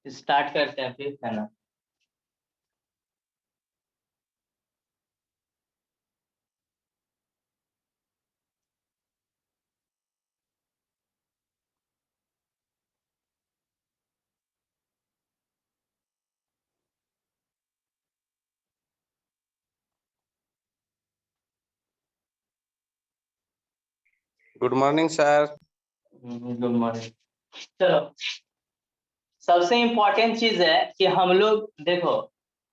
Start करते हैं फिर, है ना। Good morning sir. Good morning. चलो, सबसे इम्पोर्टेंट चीज है कि हम लोग देखो,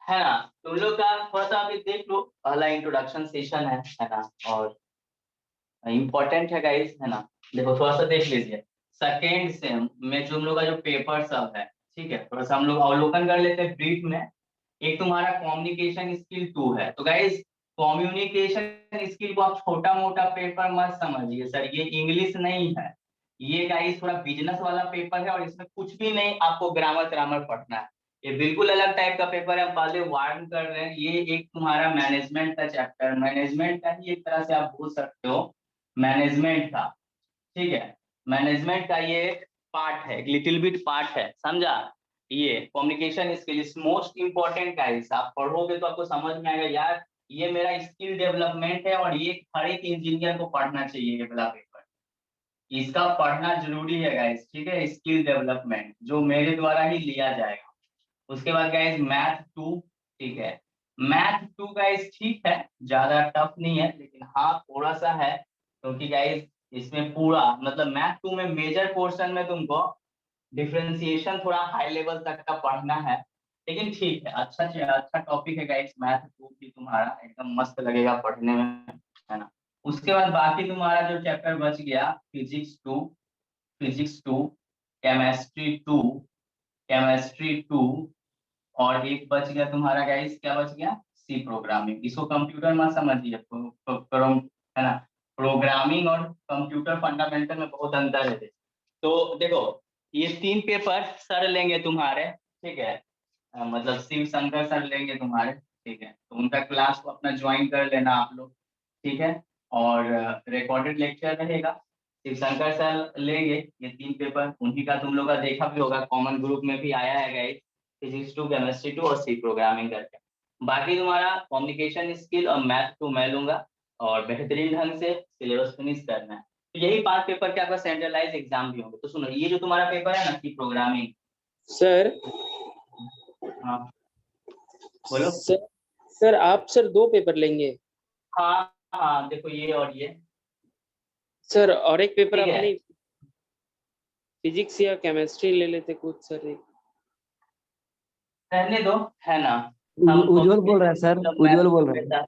है ना, तुम लोग का थोड़ा सा अभी देख लो, पहला इंट्रोडक्शन सेशन है ना, और इम्पोर्टेंट है गाइस, है ना। देखो थोड़ा सा देख लीजिए, सेकेंड सेम में तुम लोग का जो पेपर सब है, ठीक है, थोड़ा सा हम लोग अवलोकन कर लेते हैं ब्रीफ में। एक तुम्हारा कम्युनिकेशन स्किल 2 है, तो गाइस कम्युनिकेशन स्किल को आप छोटा मोटा पेपर मत समझिए सर, ये इंग्लिश नहीं है। ये गाइस थोड़ा बिजनेस वाला पेपर है, और इसमें कुछ भी नहीं आपको ग्रामर ग्रामर पढ़ना है। ये बिल्कुल अलग टाइप का पेपर है, हम पहले वार्न कर रहे हैं। ये एक तुम्हारा मैनेजमेंट का चैप्टर, मैनेजमेंट का ही एक तरह से आप बोल सकते हो, मैनेजमेंट का, ठीक है। मैनेजमेंट का ये पार्ट है, एक लिटिल बिट पार्ट है, समझा। ये communication skill is most important guys, आप पढ़ोगे तो आपको समझ में आएगा यार, ये मेरा स्किल डेवलपमेंट है, और ये हर एक इंजीनियर को पढ़ना चाहिए ये वाला पेपर। इसका पढ़ना जरूरी है गाइस, ठीक है, स्किल डेवलपमेंट जो मेरे द्वारा ही लिया जाएगा। उसके बाद गाइस मैथ 2, ठीक है। मैथ 2 गाइस ठीक है, ज्यादा टफ नहीं है, लेकिन हाँ थोड़ा सा है, क्योंकि गाइस इसमें पूरा मतलब मैथ 2 में मेजर पोर्शन में तुमको डिफरेंशिएशन थोड़ा हाई लेवल तक का पढ़ना है। लेकिन ठीक है, अच्छा टॉपिक है गाइस, मैथ 2 भी तुम्हारा एकदम मस्त लगेगा पढ़ने में, है ना। उसके बाद बाकी तुम्हारा जो चैप्टर बच गया, फिजिक्स 2, केमिस्ट्री 2, और एक बच गया तुम्हारा गाइस, क्या बच गया, सी प्रोग्रामिंग। इसको कंप्यूटर में समझिए, है ना। प्रोग्रामिंग और कंप्यूटर फंडामेंटल में बहुत अंतर है। तो देखो, ये 3 पेपर सर लेंगे तुम्हारे, ठीक है। मतलब शिव शंकर सर लेंगे तुम्हारे, ठीक है, तो उनका क्लास को अपना ज्वाइन कर लेना आप लोग, ठीक है। और रिकॉर्डेड लेक्चर रहेगा, शिव शंकर सर लेंगे ये 3 पेपर, उन्हीं का तुम लोग का देखा भी होगा, कॉमन ग्रुप में भी आया है गाइस, फिजिक्स 2, केमिस्ट्री 2 और सी प्रोग्रामिंग करके। बाकी तुम्हारा कम्युनिकेशन स्किल और मैथ 2 मैं लूंगा, और बेहतरीन ढंग से सिलेबस फिनिश करना है। तो यही 5 पेपर के आपका सेंट्रलाइज एग्जाम भी होंगे। तो सुनो, ये जो तुम्हारा पेपर है ना, सी प्रोग्रामिंग सर। हाँ बोलो। सर आप सर 2 पेपर लेंगे? हाँ हाँ, देखो ये और ये सर, और एक पेपर ठीक है, अपनी फिजिक्स या केमिस्ट्री ले लेते कुछ सर। एक रहने दो, है ना। हम उज्जवल बोल रहा है सर, उज्जवल बोल रहा है।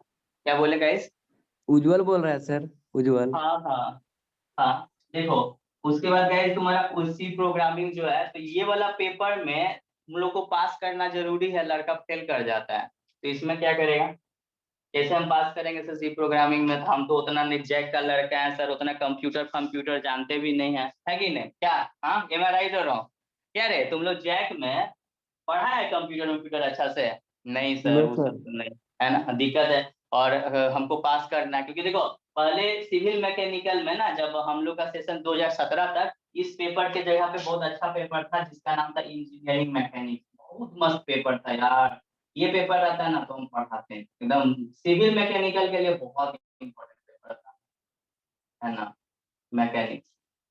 क्या बोले गाइस? उज्जवल बोल रहा है सर, उज्जवल। हाँ हाँ हाँ, देखो उसके बाद गाइस तुम्हारा सी प्रोग्रामिंग जो है, तो ये वाला पेपर में हम लोग को पास करना जरूरी है, लड़का फेल कर जाता है। तो इसमें क्या करेगा, कैसे हम पास करेंगे सर सी प्रोग्रामिंग में? तो हम तो उतना नहीं जैक का लड़का है सर, उतना कंप्यूटर जानते भी नहीं है कि नहीं, क्या? हाँ, एम आई राइट हो रहा हूँ? क्या रे, तुम लोग जैक में पढ़ा है कंप्यूटर अच्छा से? नहीं सर, नहीं वो सर। सब तो नहीं, है ना, दिक्कत है। और हमको पास करना है, क्योंकि देखो पहले सिविल मैकेनिकल में ना, जब हम लोग का सेशन 2017 तक, इस पेपर के जगह पे बहुत अच्छा पेपर था जिसका नाम था इंजीनियरिंग मैकेनिक्स, बहुत मस्त पेपर था यार। ये पेपर रहता है ना तो हम पढ़ाते हैं एकदम, सिविल मैकेनिकल के लिए बहुत इंपॉर्टेंट पेपर था, है ना, मैकेनिक्स।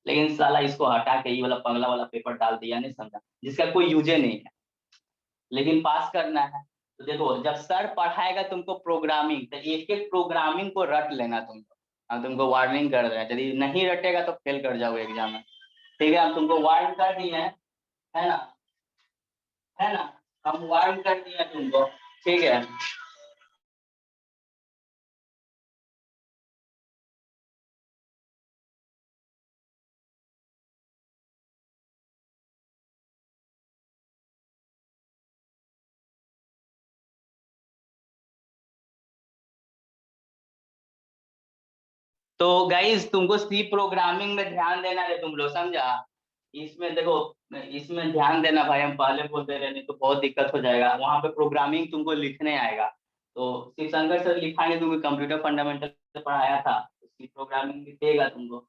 लेकिन साला इसको हटा के ये वाला पगला वाला पेपर डाल दिया, नहीं समझा, जिसका कोई यूजे नहीं है, लेकिन पास करना है। तो देखो, जब सर पढ़ाएगा तुमको प्रोग्रामिंग, तो एक एक प्रोग्रामिंग को रट लेना तुमको। हम तुमको वार्निंग कर रहे हैं, यदि नहीं रटेगा तो फेल कर जाओगे एग्जाम में, ठीक है। हम तुमको वार्न कर दिए हैं, है ना, है ना, हम वार्न कर दिए हैं तुमको, ठीक है। तो गाइस तुमको सी प्रोग्रामिंग में ध्यान देना है तुम लोग, समझा। इसमें देखो, इसमें ध्यान देना भाई, हम पहले बोलते रहे, नहीं तो बहुत दिक्कत हो जाएगा। वहां पे प्रोग्रामिंग तुमको लिखने आएगा, तो शिवशंकर सर लिखाएंगे, तुमको कंप्यूटर फंडामेंटल पढ़ाया था, सी प्रोग्रामिंग भी देगा तुमको,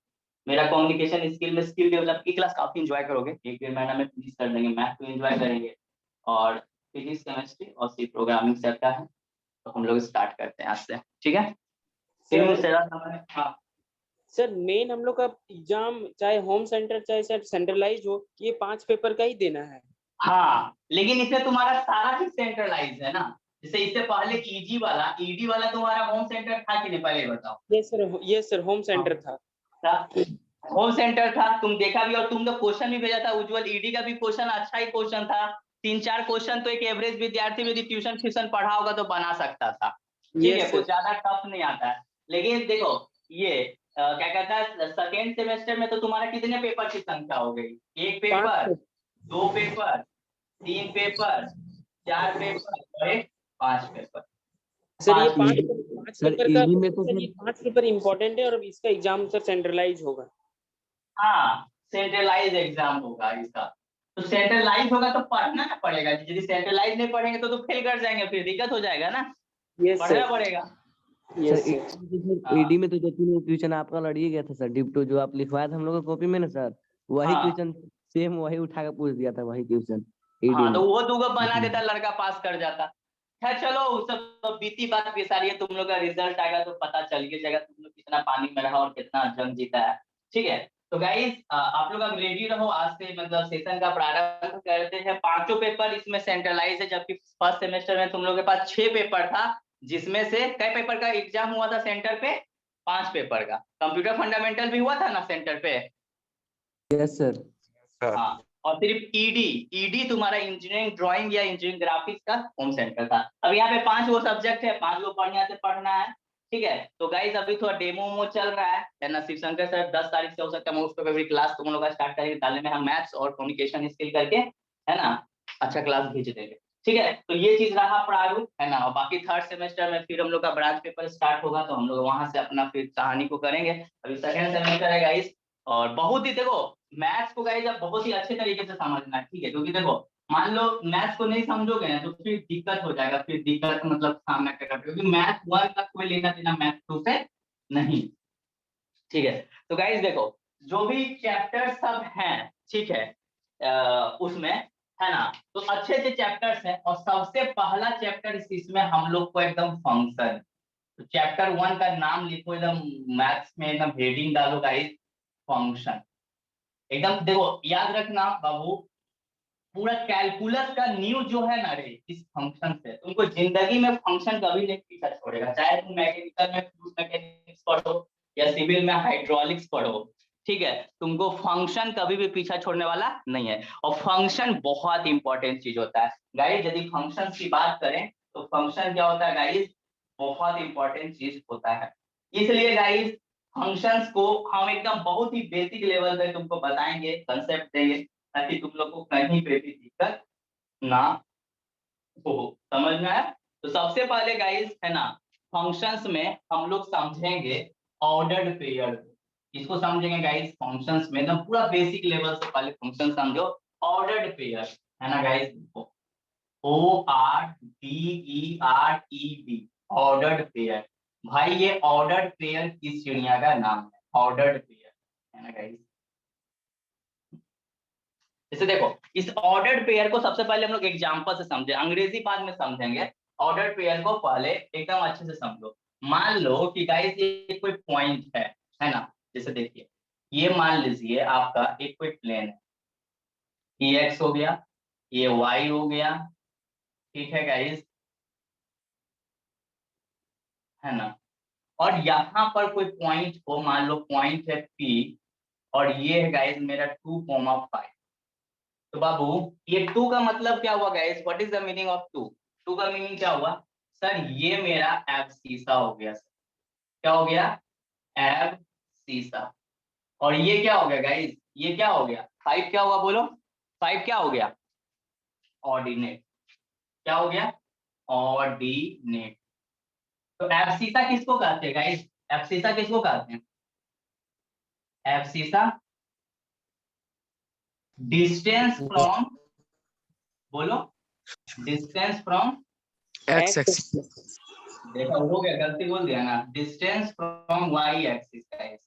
मेरा कम्युनिकेशन स्किल में स्किल डेवलप की क्लास काफी एंजॉय करोगे, 1-1.5 महीना में फिनिश कर देंगे। मैथ को एंजॉय करेंगे और फिजिक्स केमिस्ट्री और सी प्रोग्रामिंग सबका है। तो हम लोग स्टार्ट करते हैं आज से, ठीक है। हाँ सर मेन हम लोग का एग्जाम चाहे होम सेंटर चाहे सर सेंट्रलाइज हो, ये 5 पेपर का ही देना है। हाँ, लेकिन इसमें तुम्हारा सारा ही सेंट्रलाइज है ना। जैसे इससे पहले ईडी वाला तुम्हारा होम सेंटर था कि नहीं, पहले बताओ। ये सर होम सेंटर था। होम सेंटर था, तुम देखा भी और तुम तो क्वेश्चन भी भेजा था उज्जवल। ईडी का भी क्वेश्चन अच्छा ही क्वेश्चन था, 3-4 क्वेश्चन तो एक एवरेज विद्यार्थी यदि ट्यूशन पढ़ा होगा तो बना सकता था, ठीक है। कुछ ज्यादा टफ नहीं आता है। लेकिन देखो ये क्या कहता है, सेकेंड सेमेस्टर में तो तुम्हारा कितने पेपर की संख्या हो गई? 1 पेपर, 2 पेपर, 3 पेपर, 4 पेपर और 5 पेपर। सर ये 5 सर पेपर का ईडी में तो ये 5 पेपर इम्पोर्टेंट है और इसका एग्जाम सर सेंट्रलाइज होगा। हाँ, सेंट्रलाइज एग्जाम होगा इसका। तो सेंट्रलाइज होगा तो पढ़ना ना पड़ेगा। यदि सेंट्रलाइज नहीं पढ़ेंगे तो फेल कर जाएंगे, फिर दिक्कत हो जाएगा ना। पढ़ना पड़ेगा। सर ईडी में तो जो 3 क्वेश्चन आपका लड़िए गया था सर, डिप्टो जो आप लिखवाया था हम लोग कॉपी में ना सर, वही हाँ। क्वेश्चन सेम वही उठा के पूछ दिया था, वही क्वेश्चन ईडी हाँ, में। तो वो दूगो बना देता, लड़का पास कर जाता। खैर चलो, वो सब तो बीती बात बेसारी है। तुम लोग का रिजल्ट आएगा तो पता चल ही जाएगा तुम लोग कितना पानी में रहा और कितना जंग जीता है, ठीक है। तो गाइस आप लोग अब रेडी रहो, आज से मतलब सेशन का प्रारंभ करते हैं। 5 पेपर इसमें सेंट्रलाइज है, जबकि फर्स्ट सेमेस्टर में तुम लोग के पास 6 पेपर था, जिसमें से कई पेपर का एग्जाम हुआ था सेंटर पे? 5 पेपर का। कंप्यूटर फंडामेंटल भी हुआ था ना सेंटर पे? Yes sir. हाँ, और सिर्फ ईडी तुम्हारा इंजीनियरिंग ड्राइंग या इंजीनियरिंग ग्राफिक्स का होम सेंटर था। अब यहाँ पे 5 वो सब्जेक्ट है, 5 वो पढ़ना है, ठीक है। तो गाइस अभी थोड़ा डेमो चल रहा है ना। शिव शंकर सर 10 तारीख से हो सकता है मैं उस पर भी क्लास तुम लोग का स्टार्ट करेंगे डालने में, हम मैथ्स और कम्युनिकेशन स्किल करके, है ना, अच्छा क्लास भेज देंगे, ठीक है। तो ये चीज रहा प्रारूप, है ना। और बाकी थर्ड सेमेस्टर में फिर हम लोग का ब्रांच पेपर स्टार्ट होगा, तो हम लोग वहां से अपना फिर कहानी को करेंगे। अभी सेकेंड सेमेस्टर है गाइस, और बहुत ही देखो मैथ्स को गाइस अब बहुत ही अच्छे तरीके से समझना है, ठीक है। क्योंकि देखो मान लो मैथ्स को नहीं समझोगे ना तो फिर दिक्कत हो जाएगा, फिर दिक्कत मतलब सामना करना, क्योंकि मैथ 1 तक कोई लेना देना मैथ 2 से नहीं, ठीक है। तो गाइस देखो जो भी चैप्टर सब हैं, ठीक है, उसमें, है ना, तो अच्छे अच्छे चैप्टर्स हैं। और सबसे पहला चैप्टर इसमें हम लोग को एकदम फंक्शन, तो चैप्टर 1 का नाम लिखो एकदम, मैथ्स में एकदम हेडिंग डालो गाइस, फंक्शन। एकदम देखो याद रखना बाबू, पूरा कैलकुलस का न्यू जो है ना रे, इस फंक्शन से तुमको जिंदगी में फंक्शन कभी नहीं पीछा छोड़ेगा। चाहे तुम मैकेनिकल में फ्लूइड मैकेनिक्स पढ़ो या सिविल में हाइड्रोलिक्स पढ़ो, ठीक है, तुमको फंक्शन कभी भी पीछा छोड़ने वाला नहीं है। और फंक्शन बहुत इंपॉर्टेंट चीज होता है गाइस। यदि फंक्शन की बात करें तो फंक्शन क्या होता है गाइस, बहुत इंपॉर्टेंट चीज होता है। इसलिए गाइस फंक्शंस को हम एकदम बहुत ही बेसिक लेवल पे तुमको बताएंगे, कंसेप्ट देंगे, ताकि तुम लोग को कहीं पे भी दिक्कत ना हो। समझ में आया? तो सबसे पहले गाइस, है ना, फंक्शंस में हम लोग समझेंगे ऑर्डर्ड पेयर। इसको समझेंगे गाइस फंक्शंस में एकदम पूरा बेसिक लेवल से। पहले फंक्शन समझो, ऑर्डर्ड पेयर, है ना गाइस, ORDERED, ऑर्डर्ड पेयर। भाई ये ऑर्डर्ड पेयर किस चिड़िया का नाम है? ऑर्डर्ड पेयर, है ना गाइस। जैसे देखो इस ऑर्डर्ड पेयर को सबसे पहले हम लोग एग्जांपल से समझे, अंग्रेजी बाद में समझेंगे। ऑर्डर्ड पेयर को पहले एकदम अच्छे से समझो। मान लो कि गाइस ये कोई पॉइंट है ना। जैसे देखिए ये मान लीजिए आपका एक कोई प्लेन है, ये एक्स हो गया, ये वाई हो गया, ठीक है गाइस, है ना। और यहाँ पर कोई पॉइंट हो, मान लो पॉइंट है P, और ये है गाइस मेरा 2,5। तो बाबू ये 2 का मतलब क्या हुआ guys? What is the meaning of 2? 2 का मीनिंग क्या हुआ सर? ये मेरा एब्सीसा हो गया सर। क्या हो गया? एब्सीसा। और ये क्या हो गया गाइस? ये क्या हो गया? 5 क्या हुआ बोलो? 5 क्या हो गया? ऑर्डिनेट। क्या हो गया? ऑर्डिनेट। तो एब्सीसा किसको कहते हैं गाइस? एब्सीसा किसको कहते हैं? एब्सीसा डिस्टेंस फ्रॉम, बोलो, डिस्टेंस फ्रॉम, X देखा हो गया, गलती बोल दिया ना, distance from Y axis guys.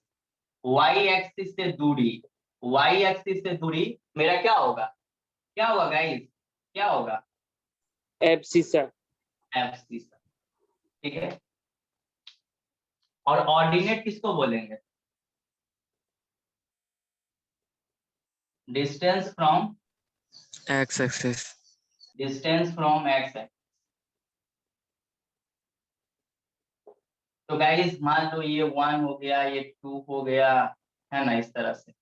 Y axis से दूरी, वाई एक्सिस से दूरी मेरा क्या होगा, क्या होगा गाइस, क्या होगा, एब्सिसा। एब्सिसा, ठीक है। और ऑर्डिनेट किसको बोलेंगे, distance from, X axis. Distance from x है। तो गाइस मान लो ये 1 हो गया, ये 2 हो गया, है ना, इस तरह से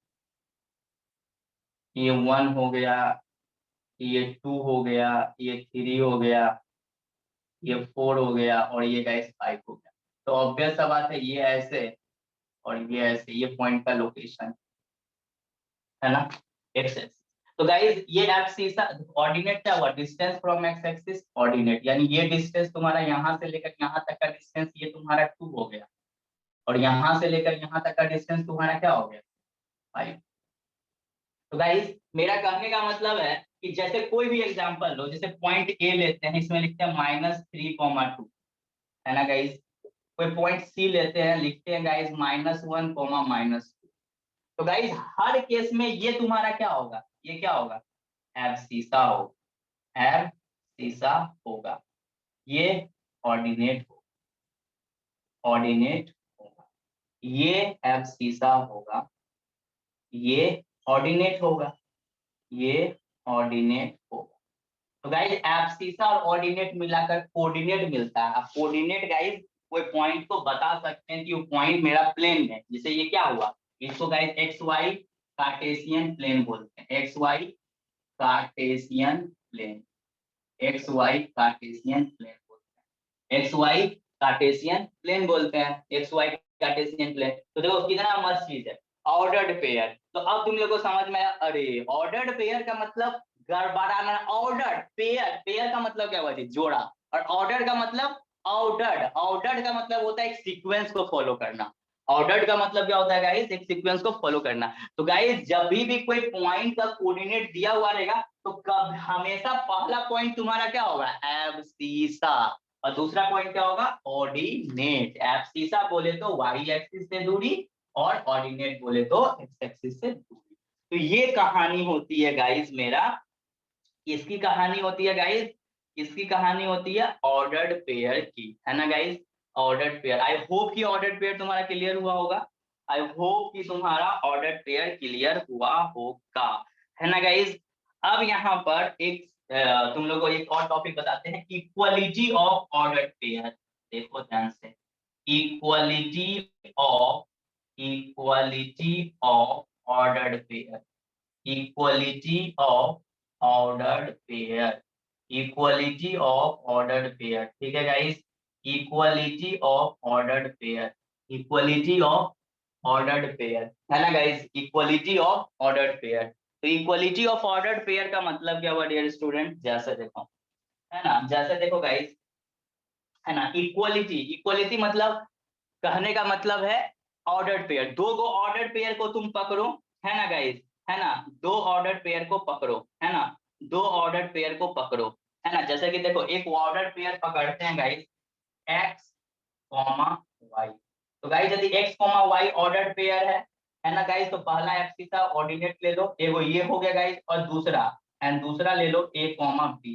ये 1 हो गया, ये 2 हो गया, ये 3 हो गया, ये 4 हो गया और ये गाइस 5 हो गया। तो ऑब्वियस सा बात है, ये ऐसे और ये ऐसे, ये पॉइंट का लोकेशन है ना, एक्स एक्सिस। तो गाइस ये एब्सिसा ऑर्डिनेट क्या हुआ, distance from x axis ordinate, यानी ये डिस्टेंस तुम्हारा यहाँ से लेकर यहाँ तक का डिस्टेंस ये तुम्हारा 2 हो गया, और यहाँ से लेकर यहाँ तक का डिस्टेंस तुम्हारा क्या हो गया, 5। तो गाइस मेरा कहने का मतलब है कि जैसे कोई भी एग्जांपल लो, जैसे पॉइंट ए लेते हैं, इसमें लिखते हैं -3,2, है ना गाइस। कोई पॉइंट सी लेते हैं, लिखते हैं गाइस -1, -2। तो गाइस हर केस में ये तुम्हारा क्या होगा, ये क्या होगा, एब्सिसा होगा, एब्सिसा होगा, ये ऑर्डिनेट होगा, ऑर्डिनेट होगा, ये एब्सिसा होगा, ये ऑर्डिनेट होगा, ये ऑर्डिनेट होगा। तो गाइस एब्सिसा और ऑर्डिनेट मिलाकर कोऑर्डिनेट मिलता है। अब कोऑर्डिनेट गाइस कोई पॉइंट को बता सकते हैं कि वो पॉइंट मेरा प्लेन है, जैसे ये क्या हुआ, इसको guys X Y Cartesian plane बोलते हैं, X Y Cartesian plane, X Y Cartesian plane बोलते हैं, एक्स वाई कार्टेशियन प्लेन बोलते हैं, एक्स वाई कार्टेशियन प्लेन। तो देखो कितना मस्त चीज है, ऑर्डर्ड पेयर। तो अब तुम लोग को समझ में आया, अरे ऑर्डर्ड पेयर का मतलब गड़बड़ाना, ऑर्डर्ड पेयर, पेयर का मतलब क्या हुआ, जोड़ा, और ऑर्डर का मतलब ऑर्डर्ड, ऑर्डर्ड का मतलब होता है एक सीक्वेंस को फॉलो करना, ऑर्डर्ड का मतलब क्या होता है गाइस, एक सीक्वेंस को फॉलो करना। तो गाइस जब भी कोई पॉइंट का कोऑर्डिनेट दिया हुआ रहेगा तो कब हमेशा पहला पॉइंट तुम्हारा क्या होगा, एब्सिसा, और दूसरा पॉइंट क्या होगा, ऑर्डिनेट। एब्सिसा बोले तो वाई एक्सिस से दूरी, और ऑर्डिनेट बोले तो एक्स एक्सिस से दूरी। तो ये कहानी होती है गाइस मेरा, इसकी कहानी होती है गाइस, इसकी कहानी होती है ऑर्डर्ड पेयर की, है ना guys, ordered pair. I hope कि ऑर्डर्ड पेयर तुम्हारा क्लियर हुआ होगा, आई होप कि तुम्हारा ऑर्डर्ड पेयर क्लियर हुआ होगा, है ना गाइस। अब यहाँ पर एक तुम लोगों को एक और टॉपिक बताते हैं, इक्वलिटी ऑफ ऑर्डर्ड पेयर। देखो ध्यान से, equality of, equality of ordered pair, equality of ordered pair, equality of ordered pair, ठीक है guys, equality of ordered pair, equality of ordered pair, है ना guys, equality of ordered pair. तो equality of ordered pair का मतलब क्या हुआ dear student, जैसे देखो, है ना, जैसे देखो गाइस, है ना, इक्वलिटी, इक्वलिटी मतलब कहने का मतलब है ऑर्डर्ड पेयर, दो गो ऑर्डर्ड पेयर को तुम पकड़ो, है ना गाइस, है ना, दो ऑर्डर्ड पेयर को पकड़ो, है ना, दो ऑर्डर्ड पेयर को पकड़ो, है ना। जैसे कि देखो एक ऑर्डर्ड पेयर पकड़ते हैं गाइस, एक्स कॉमा वाई। तो गाइस यदि X comma Y ordered pair है ना गाइस, तो पहला एब्सिसा ऑर्डिनेट ले लो, एगो ये हो गया गाइस, और दूसरा, एंड दूसरा ले लो ए कॉमा बी,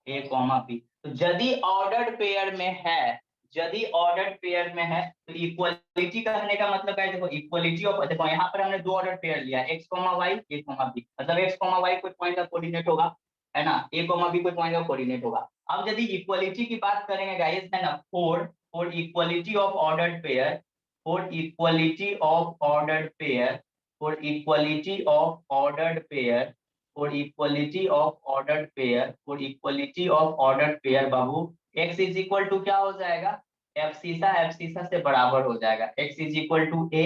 ए कॉमा बी। तो यदि ऑर्डर्ड पेयर में है, यदि ऑर्डर्ड पेयर में है, तो इक्वलिटी कहने का मतलब है, देखो इक्वलिटी ऑफ, देखो यहाँ पर हमने दो ऑर्डर पेयर लिया, एक्स कॉमा वाई, ए कॉमा बी, मतलब एक्स कॉमा वाई कोई पॉइंट का कोऑर्डिनेट होगा, है ना, ए कॉमा बी कोई पॉइंट का कोऑर्डिनेट होगा। अब यदि इक्वलिटी की बात करेंगे गाइस, है ना, for for equality of ordered pair, for equality of ordered pair, for equality of ordered pair, for equality of ordered pair, for equality of ordered pair Babu, x is equal to क्या हो जाएगा, abscissa, abscissa से बराबर हो जाएगा, x is equal to a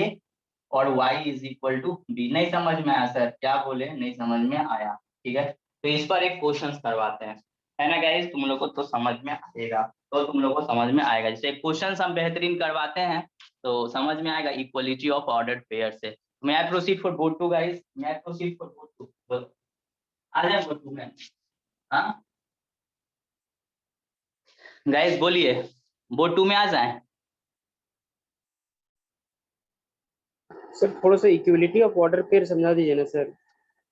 और y is equal to b। नहीं समझ में आया सर, क्या बोले, नहीं समझ में आया, ठीक है। तो इस पर एक क्वेश्चन करवाते हैं, है ना गाइस, तुम लोग को तो समझ में आएगा, तो तुम लोग को समझ में आएगा, जैसे क्वेश्चन हम बेहतरीन करवाते हैं तो समझ में आएगा, इक्वलिटी ऑफ ऑर्डर्ड पेयर से। मैं I proceed for board 2 guys, मैं आई प्रोसीड फॉर बोर्ड 2, आ जाए बोर्ड 2 में, हाँ गाइस बोलिए, बोर्ड 2 में आ जाए। सर थोड़ा सा इक्वलिटी ऑफ ऑर्डर पेयर समझा दीजिए ना सर।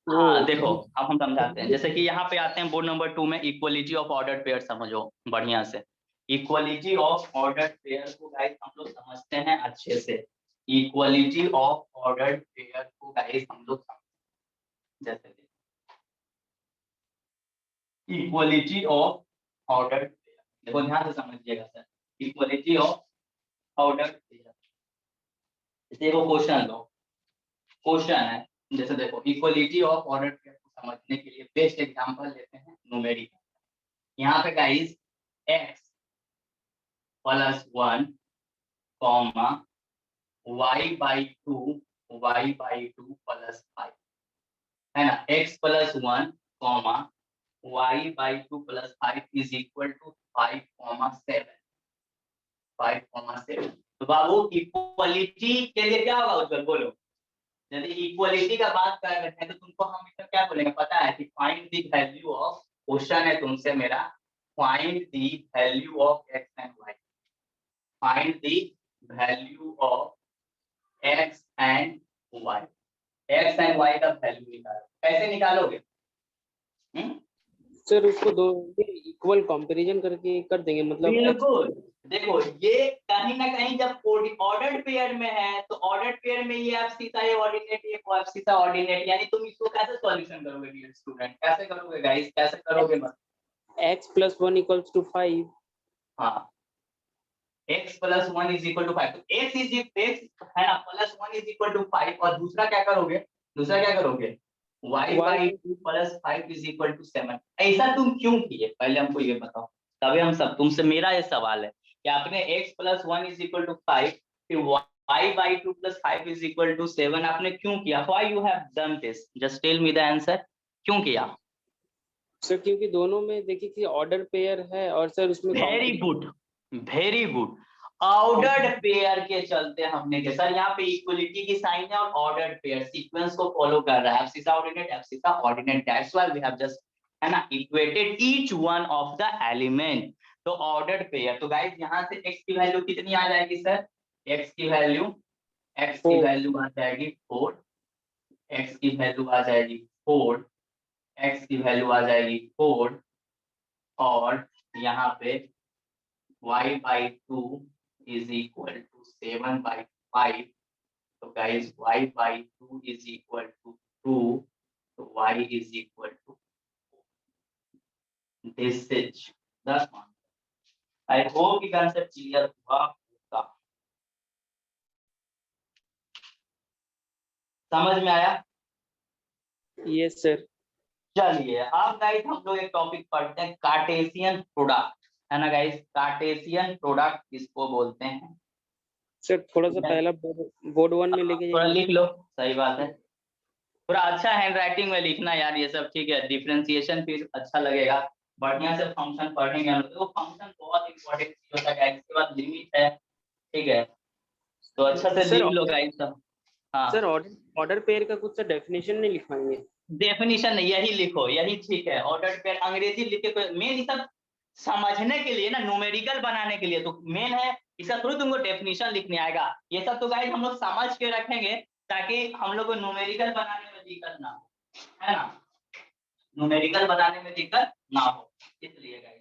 हाँ देखो, अब हम समझाते हैं। जैसे कि यहाँ पे आते हैं बोर्ड नंबर 2 में, इक्वलिटी ऑफ ऑर्डर पेयर समझो बढ़िया से। इक्वलिटी ऑफ ऑर्डर पेयर को गाइस हम लोग समझते हैं अच्छे से। इक्वलिटी ऑफ ऑर्डर पेयर को गाइस हम लोग समझते हैं जैसे इक्वलिटी ऑफ ऑर्डर पेयर। देखो ध्यान से समझिएगा sir, equality of order pair. जैसे वो क्वेश्चन लो, क्वेश्चन है जैसे देखो इक्वलिटी ऑफ ऑर्डर पेयर को समझने के लिए बेस्ट एग्जांपल लेते हैं न्यूमेरिकल। यहाँ पे guys x plus 1 comma y/2 plus 5 है ना। x plus 1 comma y/2 plus 5 is equal to 5,7 5,7। तो बाबू इक्वलिटी के लिए क्या होगा उज्जवल बोलो। यदि इक्वलिटी का बात कर रहे हैं तो तुमको हम इसका क्या बोलेंगे पता है कि find the value of, question है तुमसे मेरा, find the value of x and y। Find the value of x and y। x and y का वैल्यू निकालो। कैसे निकालोगे? सर उसको दो इक्वल कंपैरिजन करके कर देंगे मतलब बिल्कुल। देखो ये कहीं ना कहीं जब ऑर्डर्ड पेयर में है तो ऑर्डर्ड पेयर में ये आप सीधा ये ऑर्डिनेट, ये को सीधा ऑर्डिनेट, यानी तुम इसको कैसे सॉल्यूशन करोगे डियर स्टूडेंट? कैसे करोगे गाइस, कैसे करोगे मत? x plus 1 equals to 5। हाँ, x plus 1 is equal to 5। तो x है ना, प्लस 1 इज इक्वल टू 5। और दूसरा क्या करोगे? दूसरा क्या करोगे? y/2 plus 5 is equal to 7। ऐसा तुम क्यों किए पहले हमको ये बताओ, तभी हम सब तुमसे मेरा ये सवाल है कि आपने x plus 1 is equal to 5 फिर y/2 plus 5 is equal to 7 आपने क्यों किया? Why you have done this? Just tell me the answer, क्यों किया? सर क्योंकि दोनों में देखिए कि ऑर्डर पेयर है और सर उसमें very good, very good. Ordered pair के चलते हमने के सर यहाँ पे इक्वलिटी की साइन है और ऑर्डर्ड पेयर सीक्वेंस को फॉलो कर रहा है। Abscissa ordinate, abscissa ordinate, that's why we have just है ना equated each one of the element. तो ऑर्डर्ड पेयर। तो गाइस यहाँ से x की वैल्यू कितनी आ जाएगी सर? x की वैल्यू आ जाएगी 4, x की वैल्यू आ जाएगी 4, x की वैल्यू आ जाएगी 4 और यहाँ पे y/2 is equal to 7/5। तो guys y/2 is equal to 2, तो y is equal to, this is the answer। I hope ये concept clear हुआ होगा, समझ में आया? Yes sir. चलिए अब गाइस हम लोग एक टॉपिक पढ़ते हैं, कार्टेशियन प्रोडक्ट, है ना गाइस। कार्टेशियन प्रोडक्ट किसको बोलते हैं? सर थोड़ा सा पहला बोर्ड 1 में लेके थोड़ा जाइए। लिख लो, सही बात है। थोड़ा अच्छा हैंड राइटिंग में लिखना यार, ये सब ठीक है, डिफरेंशिएशन फिर अच्छा लगेगा। बढ़िया से फंक्शन पढ़ेंगे हम लोग। तो फंक्शन बहुत इंपॉर्टेंट चीज होता है, इसके बाद लिमिट है, ठीक है, तो अच्छा से सर लिख लो गाइस सब। हाँ सर ऑर्डर पेयर का कुछ सा डेफिनेशन नहीं लिखवाएंगे? डेफिनेशन यही लिखो, यही ठीक है। ऑर्डर पेयर अंग्रेजी लिखे, मेन सब समझने के लिए ना, न्यूमेरिकल बनाने के लिए तो मेन है। इसका थोड़ी तुमको डेफिनेशन लिखने आएगा, ये सब तो गाइस हम लोग समझ के रखेंगे ताकि हम लोग को न्यूमेरिकल बनाने में दिक्कत ना हो, है ना, न्यूमेरिकल बनाने में दिक्कत ना हो, इसलिए गाइस।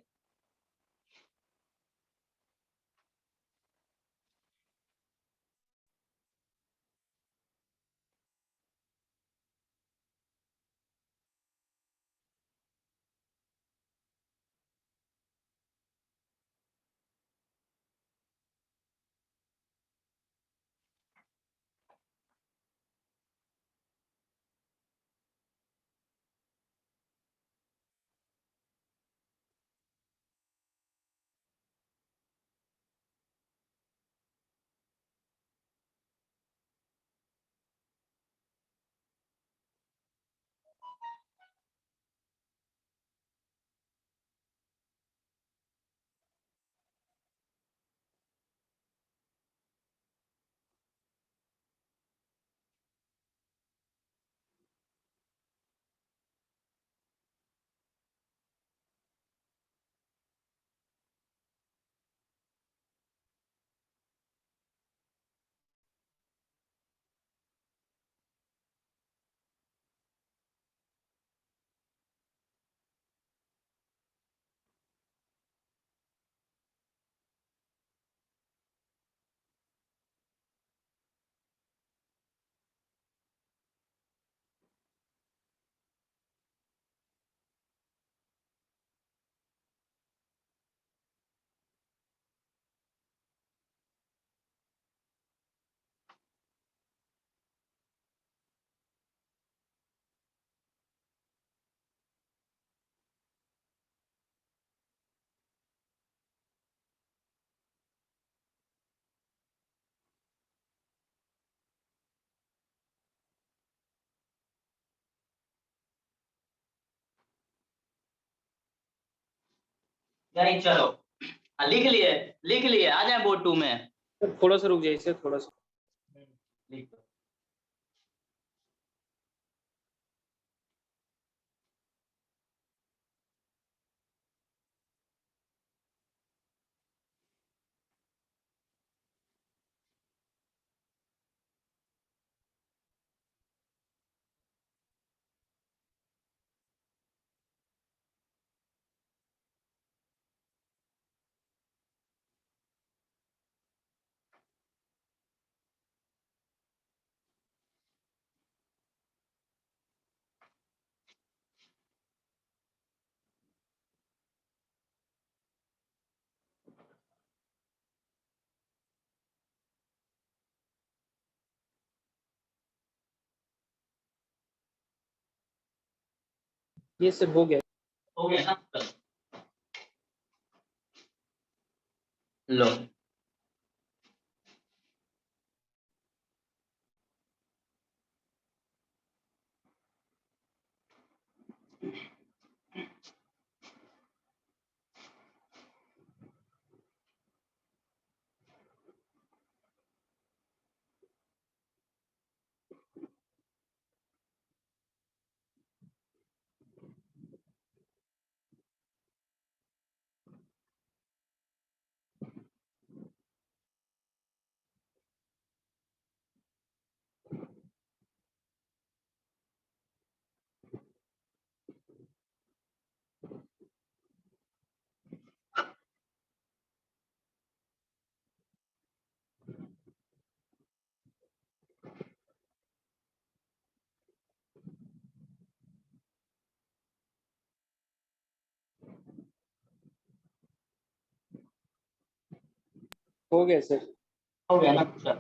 नहीं चलो लिख लिए आ जाए बोर्ड 2 में। सर थोड़ा सा रुक जाइए सर, थोड़ा सा। लिख दो। ये सर हो गया। हो गया ना? चलो। लो हो गया सर। हो गया ना? चलो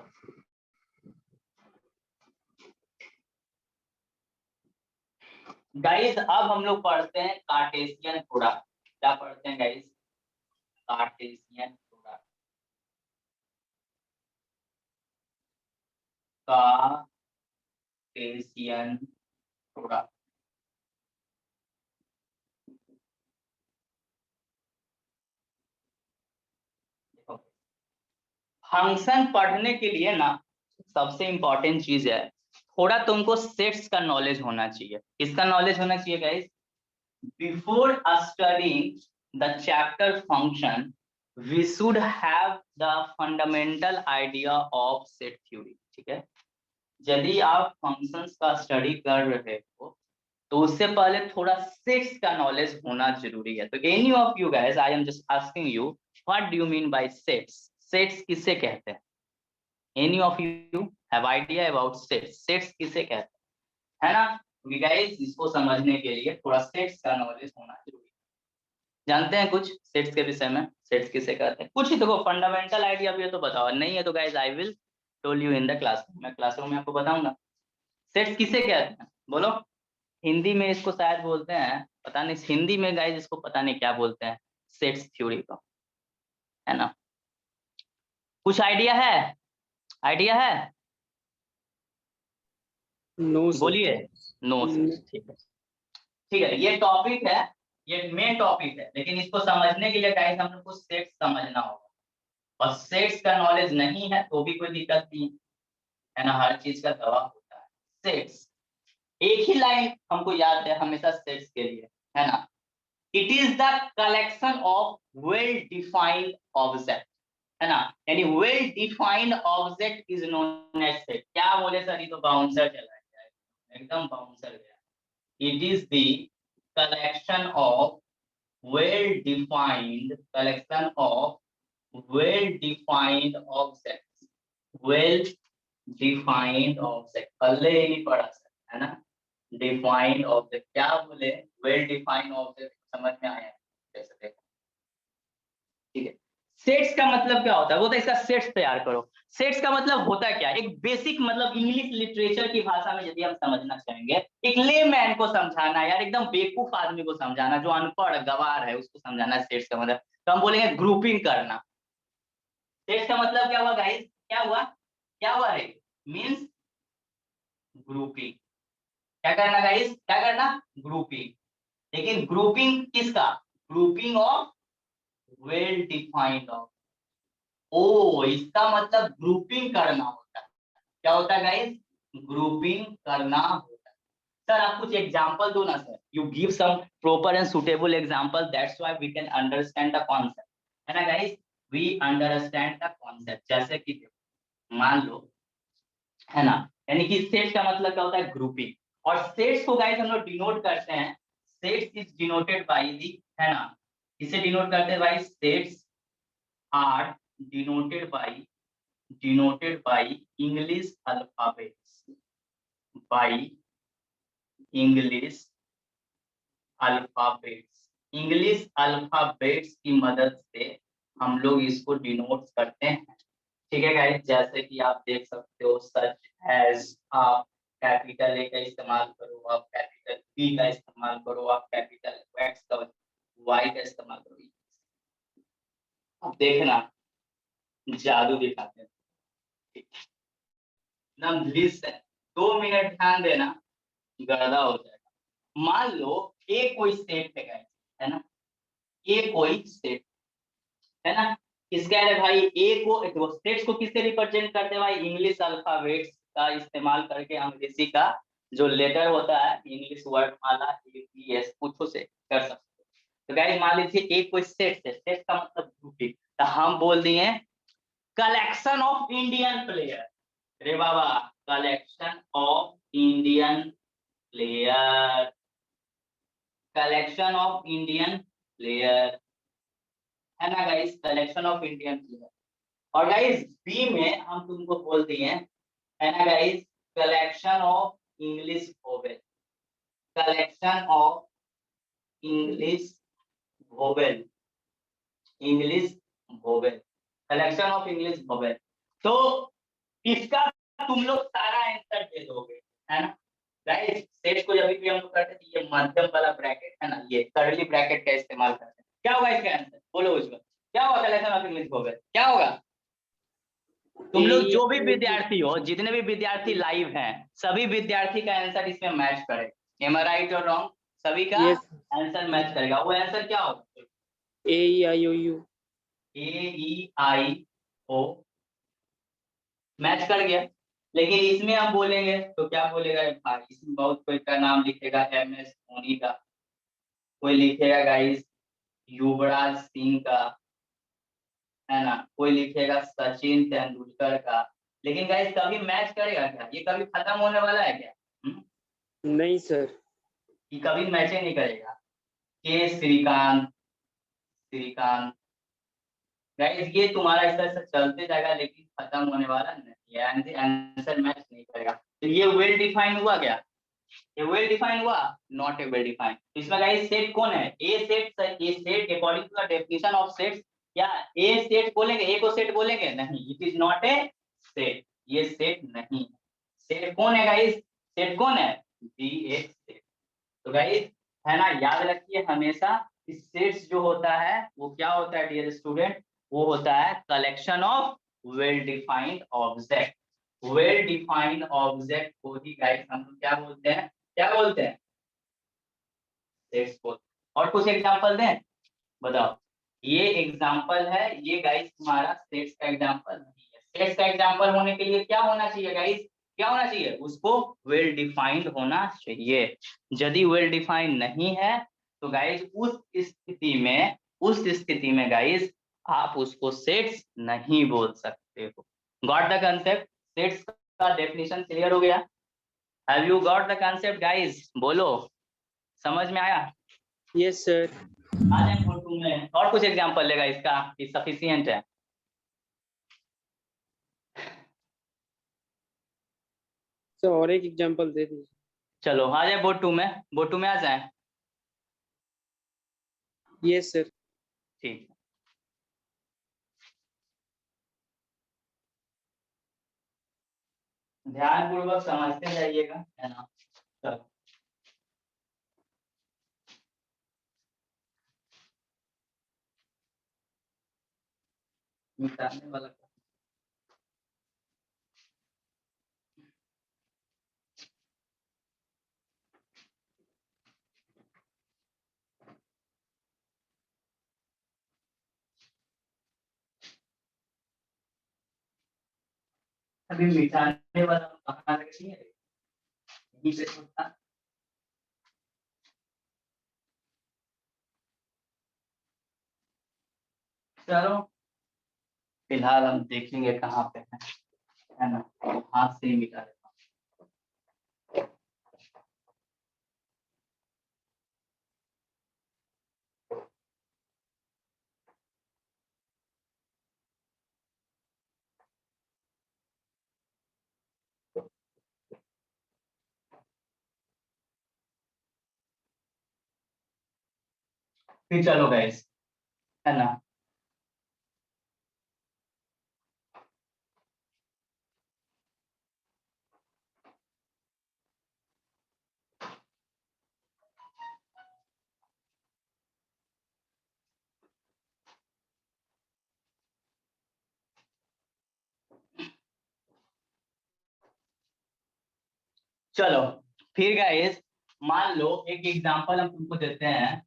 गाइस अब हम लोग पढ़ते हैं कार्टेशियन प्रोडक्ट। क्या पढ़ते हैं guys? Cartesian product. Cartesian product. Function पढ़ने के लिए ना सबसे इंपॉर्टेंट चीज है थोड़ा तुमको सेट्स का नॉलेज होना चाहिए। किसका नॉलेज होना चाहिए guys? Before studying the chapter function we should have the fundamental idea of set theory. ठीक है, यदि आप फंक्शंस का स्टडी कर रहे हो तो उससे पहले थोड़ा सेट्स का नॉलेज होना जरूरी है। तो any of you guys, I am just asking you, what do you mean bye sets? Sets किसे कहते हैं? Any of you have idea about sets? Sets किसे कहते हैं, है ना? क्योंकि गाइस इसको समझने के लिए थोड़ा सेट्स का नॉलेज होना जरूरी है। जानते हैं कुछ सेट्स के विषय में? सेट्स किसे कहते हैं कुछ ही देखो फंडामेंटल आइडिया भी है तो बताओ, नहीं है तो guys I will told you in the classroom. मैं क्लासरूम में आपको बताऊंगा सेट्स किसे कहते हैं। बोलो। हिंदी में इसको शायद बोलते हैं, पता नहीं हिंदी में गाइस इसको पता नहीं क्या बोलते हैं, सेट्स थ्योरी को, है ना? कुछ आइडिया है? आइडिया है? No sir. बोलिए। No sets. ठीक है, ठीक है, ये टॉपिक है, ये मेन टॉपिक है, लेकिन इसको समझने के लिए गाइस हम लोग को सेट्स समझना होगा। और सेट्स का नॉलेज नहीं है तो भी कोई दिक्कत नहीं है ना? हर चीज का दवा होता है। सेट्स एक ही लाइन हमको याद है हमेशा सेट्स के लिए, है ना? It is the collection of well defined object, है ना? यानी well defined object is known as set. क्या बोले सर, ये तो बाउंसर चला गया, एकदम बाउंसर गया। It is the collection of well defined collection of well defined objects, well defined object, पहले ही पढ़ा सर, है ना? डिफाइंड ऑब्जेक्ट क्या बोले? वेल डिफाइंड ऑब्जेक्ट समझ में आया जैसे देखो, ठीक है। सेट्स का मतलब क्या होता है? वो तो इसका सेट्स तैयार करो। सेट्स का मतलब होता है क्या? एक बेसिक मतलब इंग्लिश लिटरेचर की भाषा में यदि हम समझना चाहेंगे, एक लेमैन को समझाना, यार एकदम बेवकूफ आदमी को समझाना, जो अनपढ़ गवार है उसको समझाना सेट्स का मतलब, तो हम बोलेंगे ग्रुपिंग करना। सेट्स का मतलब क्या हुआ गाइस? क्या हुआ? क्या हुआ रे? Means grouping. क्या करना गाइस? क्या करना? ग्रुपिंग। लेकिन ग्रुपिंग किसका? Grouping of well defined of, ओ इसका मतलब ग्रुपिंग करना होता है। क्या होता है गाइस? ग्रुपिंग करना होता है। सर आप कुछ एग्जांपल दो ना sir, you give some proper and suitable example, that's why we can understand the concept, है ना guys? We understand the concept. जैसे कि मान लो, है ना, यानी कि सेट का मतलब क्या होता है? ग्रुपिंग। और सेट्स को गाइस हम लोग डिनोट करते हैं, sets is denoted by the, है ना, इसे डिनोट करते हैं भाई, sets are denoted by English alphabets, by English alphabets. English alphabets की मदद से हम लोग इसको डिनोट करते हैं। ठीक है गाइस, जैसे कि आप देख सकते हो, सच एज, आप कैपिटल ए का इस्तेमाल करो, आप कैपिटल बी का इस्तेमाल करो, आप कैपिटल एक्स का, वाई का इस्तेमाल करो। अब देखना, जादू दिखाते हैं। एकदम लिसन, 2 मिनट ध्यान देना, गर्दा हो जाएगा। मान लो ए कोई सेट है गाइस, है ना, ए कोई सेट, है ना, इसका है भाई, ए को स्टेट्स को किससे रिप्रेजेंट करते हैं भाई? इंग्लिश अल्फाबेट्स का इस्तेमाल करके, अंग्रेजी का जो लेटर होता है, इंग्लिश वर्ड माला ए बी एस, कुछ से कर सकते हो। तो गाइस मान लीजिए ए कोई सेट है, सेट का मतलब ग्रुपिंग, तो हम बोल दिए कलेक्शन ऑफ इंडियन प्लेयर। अरे बाबा, collection of Indian player, collection of Indian player, है ना guys, collection of Indian player. और गाइस बी में हम तुमको बोल दिए, है ना guys, collection of English vowel, collection of English vowel, English vowel, collection of English vowel. तो इसका तुम लोग सारा आंसर दे दोगे, है ना गाइस? सेट को जब भी हम लोग करते हैं, ये मध्यम वाला ब्रैकेट है ना, ये कर्ली ब्रैकेट का इस्तेमाल करते हैं। क्या होगा इसका आंसर? बोलो उसमें क्या होगा? कलेक्शन ऑफ इंग्लिश वोवेल क्या होगा? तुम लोग जो भी विद्यार्थी हो, जितने भी विद्यार्थी लाइव हैं, सभी विद्यार्थी का आंसर इसमें मैच करेगा। एम आई राइट और रॉन्ग? सभी का यस, आंसर मैच करेगा। वो आंसर क्या होगा? ए ई आई ओ you. A E I O, match कर गया। लेकिन इसमें हम बोलेंगे तो क्या बोलेगा भाई? इसमें बहुत कोई का नाम लिखेगा एम एस धोनी का, कोई लिखेगा गाइस युवराज सिंह का, है ना, कोई लिखेगा सचिन तेंदुलकर का। लेकिन गाइस कभी मैच करेगा क्या? ये कभी खत्म होने वाला है क्या? नहीं सर। ये कभी मैच ही नहीं करेगा। के श्रीकांत, श्रीकांत, गाइस ये तुम्हारा इस तरह से चलते जाएगा, लेकिन खत्म होने वाला नहीं है, आंसर मैच नहीं करेगा। तो ये वेल डिफाइंड हुआ क्या? ये वेल डिफाइंड हुआ? Not a well defined. इसमें गाइस सेट कौन है? A set, A set according to the definition of sets, क्या ए सेट बोलेंगे? ए को सेट बोलेंगे? नहीं, it is not a set, ये सेट नहीं है। सेट कौन है गाइस? सेट कौन है? B a set. तो गाइस, है ना, याद रखिए हमेशा, इस सेट्स जो होता है वो क्या होता है डियर स्टूडेंट? वो होता है collection of well defined object. Well defined object को ही गाइस हम लोग क्या बोलते हैं? क्या बोलते हैं? सेट्स बोलते हैं। और कुछ एग्जांपल दें, बताओ। ये एग्जांपल है, ये गाइस तुम्हारा सेट्स का एग्जांपल नहीं है। सेट्स का एग्जांपल होने के लिए क्या होना चाहिए गाइस? क्या होना चाहिए? उसको वेल डिफाइंड होना चाहिए। यदि वेल डिफाइंड नहीं है तो गाइस उस स्थिति में गाइस आप उसको सेट्स नहीं बोल सकते हो। Got the concept? सेट्स का डेफिनेशन क्लियर हो गया? Have you got the concept guys? बोलो, समझ में आया? Yes sir. आ जाए फोटो में, और कुछ एग्जांपल लेगा इसका कि सफिशिएंट है? सर और एक एग्जांपल दे दीजिए। चलो आ जाए बोर्ड 2 में, बोर्ड 2 में आ जाए। Yes sir. ठीक है, ध्यान पूर्वक समझते जाइएगा, है ना। चलो मिटाने वाला अभी मिटाने वाला कहाँ रखी है, यहीं पे तो था। चलो फिलहाल हम देखेंगे कहाँ पे है ना, हाथ से ही मिटा देता हूँ। फिर चलो गाइस, है ना, चलो फिर गाइस मान लो एक एग्जांपल हम तुमको देते हैं,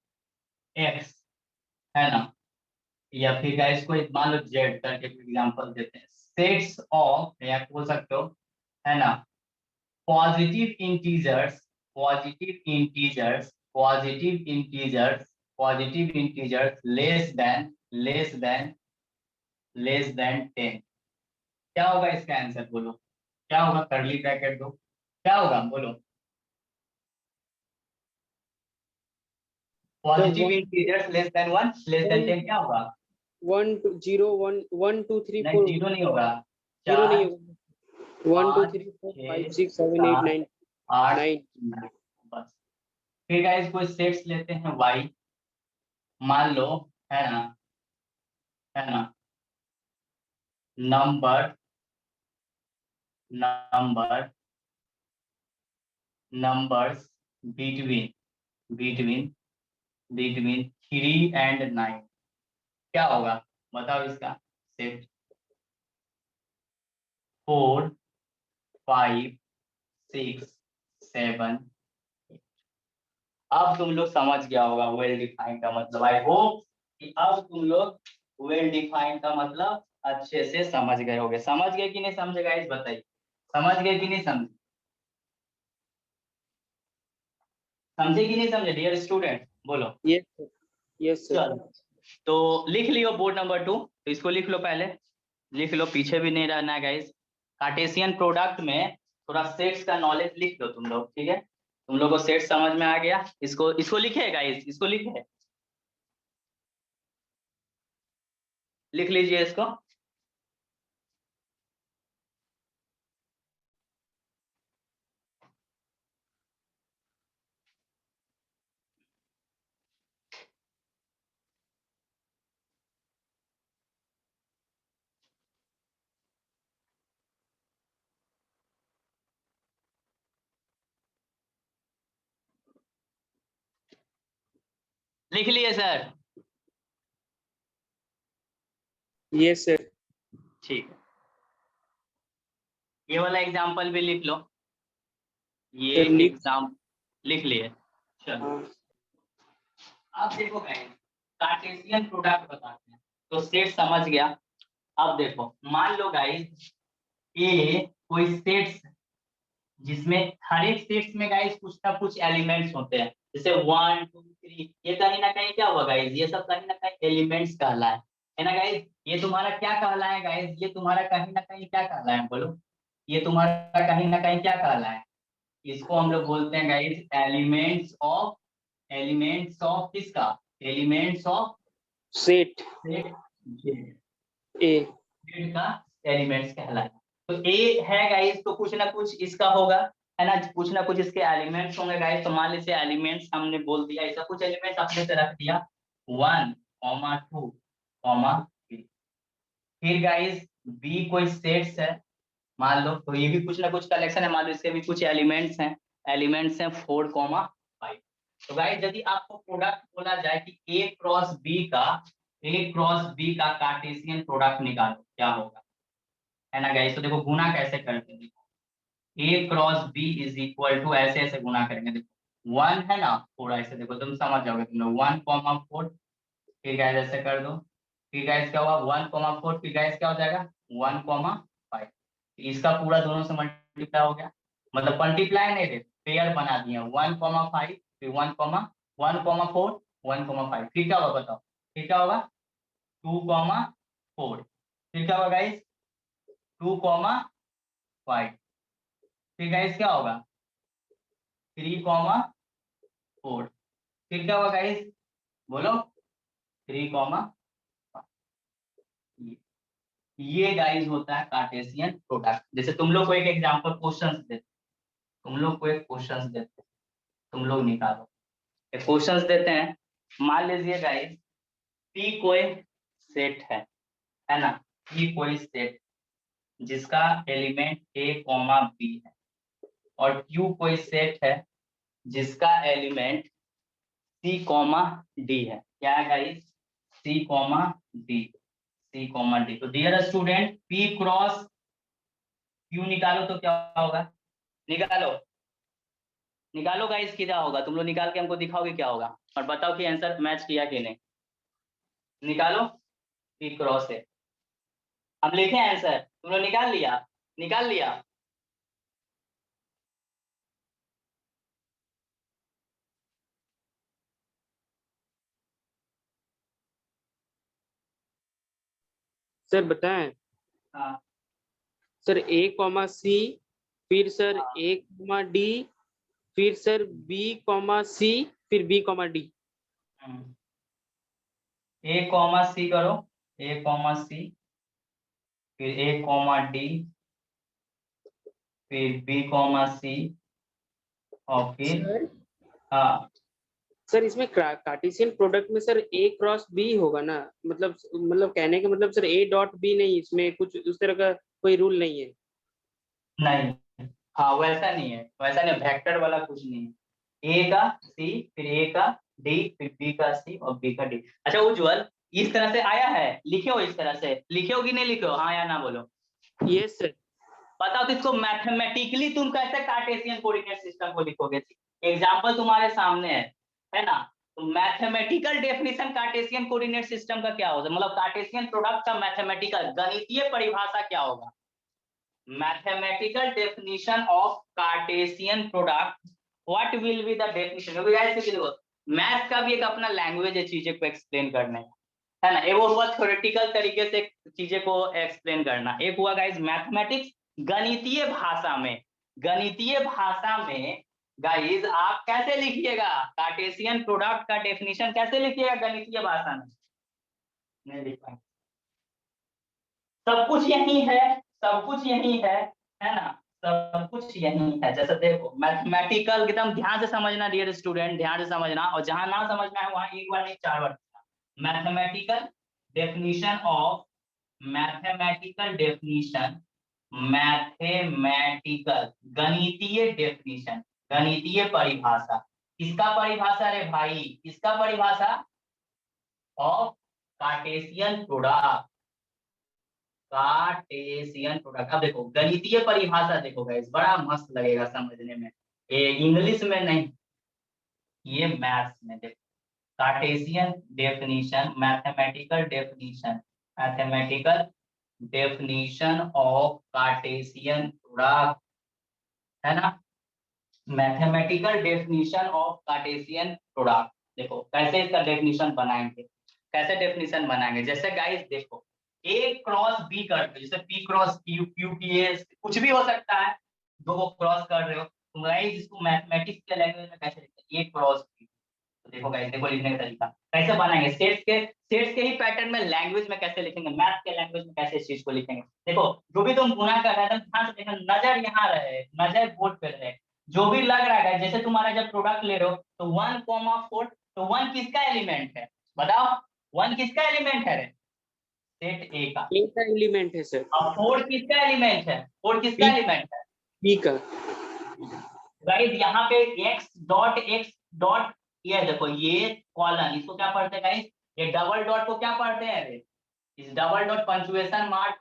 एक्स, है ना, या फिर गाइस कोई मान लो जेड करके एग्जांपल देते हैं, सेट्स ऑफ या बोल सकते हो, है ना, positive integers, positive integers, positive integers, positive integers less than 10। क्या होगा इसका आंसर, बोलो क्या होगा, करली ब्रैकेट दो, क्या होगा बोलो। Positive integers less than 1, less than 10 क्या होगा, 1 2 0 1 1 2 3 नहीं 4 जीरो नहीं होगा, 0 नहीं 4 होगा 1 2 5 3 4 6 5 6 7 8 7 9 8 9 9, बस। फिर गाइस कोई सेट्स लेते हैं y, मान लो, है ना, है ना, number number numbers between between between 3 and 9, क्या होगा बताओ इसका, सेट 4 5 6 7। अब तुम लोग समझ गया होगा वेल डिफाइंड का मतलब, आई होप कि अब तुम लोग वेल डिफाइंड का मतलब अच्छे से समझ गए होगे। समझ गए कि नहीं समझे गाइस, बताइए, समझ गए कि नहीं समझे, समझे कि नहीं समझे डियर स्टूडेंट, बोलो। Yes sir. चलो तो लिख लियो बोर्ड नंबर 2, तो इसको लिख लो, पहले लिख लो, पीछे भी नहीं रहना है गाइस। कार्टेशियन प्रोडक्ट में थोड़ा सेट्स का नॉलेज लिख लो तुम लोग, ठीक है, तुम लोग को सेट समझ में आ गया, इसको इसको लिखे गाइस, इसको लिखे, लिख लीजिए इसको। लिख लिए सर, यस सर। ठीक है, ये वाला एग्जाम्पल भी लिख लो, ये सर लिख। एग्जाम लिख लिए। चलो हाँ अब देखो गाइस, कार्टेशियन प्रोडक्ट बताते हैं, तो सेट समझ गया। अब देखो मान लो गाइस ये कोई सेट्स, जिसमें हर एक सेट्स में गाइस कुछ ना कुछ एलिमेंट्स होते हैं, जैसे 1 2 3, ये कहीं ना कहीं क्या हुआ गाइस, ये सब कहीं ना कहीं एलिमेंट्स कहलाए, है ना गाइस। ये तुम्हारा क्या कहलाए गाइस, ये तुम्हारा कहीं ना कहीं क्या कहलाए बोलो, ये तुम्हारा कहीं ना कहीं क्या कहलाए, इसको हम लोग बोलते हैं गाइस एलिमेंट्स ऑफ किसका, elements of set set A. का एलिमेंट्स कहलाए। तो ए है गाइस, तो कुछ ना कुछ इसका होगा, है ना, कुछ ना कुछ इसके एलिमेंट्स होंगे गाइस। तो मान लीजिए एलिमेंट्स हमने बोल दिया, ऐसा कुछ एलिमेंट्स अपने से रख दिया 1 2 3। फिर गाइस बी कोई सेट्स है, मान लो, तो ये भी कुछ ना कुछ कलेक्शन है, मान लो इसके भी कुछ एलिमेंट्स हैं 4 5। तो गाइस यदि आपको प्रोडक्ट बोला जाए कि ए क्रॉस बी का कार्टेशियन प्रोडक्ट निकालो, क्या होगा, है ना गाइस। तो देखो गुना कैसे करते हैं, देखो A cross B is equal to, ऐसे ऐसे गुना करेंगे, देखो 1 है ना, थोड़ा ऐसे देखो तुम समझ जाओगे तुम लोग, 1 4। फिर गाइस ऐसे कर दो, फिर गाइस क्या हुआ 1 4, फिर गाइस क्या हो जाएगा 1 5। इसका पूरा दोनों से मल्टीप्लाई हो गया, मतलब मल्टीप्लाई नहीं रे, पेयर बना दिए 1,5 फिर 1,4 1,5, फिर क्या होगा बताओ, फिर क्या होगा 2,4, फिर क्या होगा गाइस 2,5, फिर गाइस क्या होगा 3,4, फिर क्या होगा गाइस बोलो 3,5। ये गाइस होता है कार्टेशियन प्रोडक्ट। जैसे तुम लोग को एक एग्जांपल क्वेश्चंस देते, तुम लोग को एक क्वेश्चंस देते, तुम लोग निकालो, एक क्वेश्चंस देते हैं। मान लीजिए गाइस पी कोई सेट है ना, पी कोई सेट जिसका एलिमेंट ए कॉमा बी है, और क्यू कोई सेट है जिसका एलिमेंट सी कॉमा डी है। क्या है guys C comma D, C comma D. तो dear student P cross Q निकालो तो क्या होगा, निकालो निकालो गाइस क्या होगा, तुम लोग निकाल के हमको दिखाओगे क्या होगा, और बताओ कि आंसर मैच किया कि नहीं। निकालो पी क्रॉस है, हम लिखे आंसर, तुम लोग निकाल लिया, निकाल लिया। सर बताएं। हाँ सर ए कॉमा सी, फिर सर हाँ। ए कॉमा डी, फिर सर बी कॉमा सी, फिर बी कॉमा डी। ए कॉमा सी करो, ए कॉमा सी, फिर ए कॉमा डी, फिर बी कॉमा सी, और फिर सर हाँ सर इसमें कार्टेशियन प्रोडक्ट में सर ए क्रॉस बी होगा ना, मतलब कहने का मतलब सर ए डॉट बी नहीं, इसमें कुछ उस तरह का कोई रूल नहीं है। नहीं, हाँ वैसा नहीं है, वैसा नहीं, वेक्टर वाला कुछ नहीं है। ए का सी, फिर ए का डी, फिर बी का सी और बी का डी। अच्छा उज्जवल इस तरह से आया है, लिखे हो इस तरह से, लिखे हो कि नहीं लिखे हो, हाँ या ना बोलो। Yes sir. बताओ तो इसको मैथमेटिकली तुम कैसे कार्टेशियन कोऑर्डिनेट सिस्टम को लिखोगे। एग्जांपल तुम्हारे सामने है ना। तो mathematical definition Cartesian coordinate system का क्या होगा, मतलब कार्टेशियन प्रोडक्ट का मैथमेटिकल गणितीय परिभाषा क्या होगा। Mathematical definition of Cartesian product, what will be the definition. क्योंकि ऐसे देखो मैथ का भी एक अपना लैंग्वेज है चीजें को एक्सप्लेन करने का, है ना। एक वो हुआ थ्योरेटिकल तरीके से चीजें को एक्सप्लेन करना, एक हुआ गाइस मैथमेटिक्स गणितीय भाषा में। गणितीय भाषा में गाइस आप कैसे लिखिएगा कार्टेशियन प्रोडक्ट का डेफिनेशन कैसे लिखिएगा गणितीय भाषा में, नहीं लिख पाएंगे। सब कुछ यही है, सब कुछ यही है ना, सब कुछ यही है। जैसे देखो मैथमेटिकल एकदम ध्यान से समझना डियर स्टूडेंट, ध्यान से समझना, और जहां ना समझना है वहां एक बार नहीं 4 बार। Mathematical definition of, mathematical definition, mathematical गणितीय डेफिनेशन, गणितीय परिभाषा। किसका परिभाषा रे भाई, किसका परिभाषा of Cartesian product, Cartesian product. अब देखो गणितीय परिभाषा देखो गाइस बड़ा मस्त लगेगा समझने में, ये इंग्लिश में नहीं, ये मैथ्स में। देखो Cartesian definition, mathematical definition, mathematical definition of Cartesian product, है ना। Mathematical definition of Cartesian product. देखो कैसे इसका डेफिनेशन बनाएंगे, कैसे डेफिनेशन बनाएंगे। जैसे गाइस देखो ए क्रॉस बी करते, जैसे P cross Q, Q P A, कुछ भी हो सकता है, दो को क्रॉस कर रहे हो, तो गाइस इसको मैथमेटिक्स के लैंग्वेज में कैसे लिखते हैं, ए क्रॉस बी। तो देखो गाइस देखो लिखने का तरीका कैसे बनाएंगे, सेट्स के ही पैटर्न में लैंग्वेज में कैसे लिखेंगे, मैथ के लैंग्वेज में कैसे इस चीज को लिखेंगे। देखो जो भी तुम गुना कर रहे हो ध्यान से देखना, नजर यहाँ रहे, नजर बोर्ड पे रहे, जो भी लग रहा है जैसे तुम्हारा जब प्रोडक्ट ले रहे हो तो 1,4, तो 1 किसका एलिमेंट है बताओ, 1 किसका एलिमेंट है सेट ए का, ए का एलिमेंट है सर। और 4 किसका एलिमेंट है, 4 किसका बी, एलिमेंट है बी का। गाइस यहाँ पे x डॉट, ये देखो ये कॉलन, इसको क्या पढ़ते हैं गाइस, ये डबल डॉट को क्या पढ़ते हैं रे, इस double dot punctuation mark,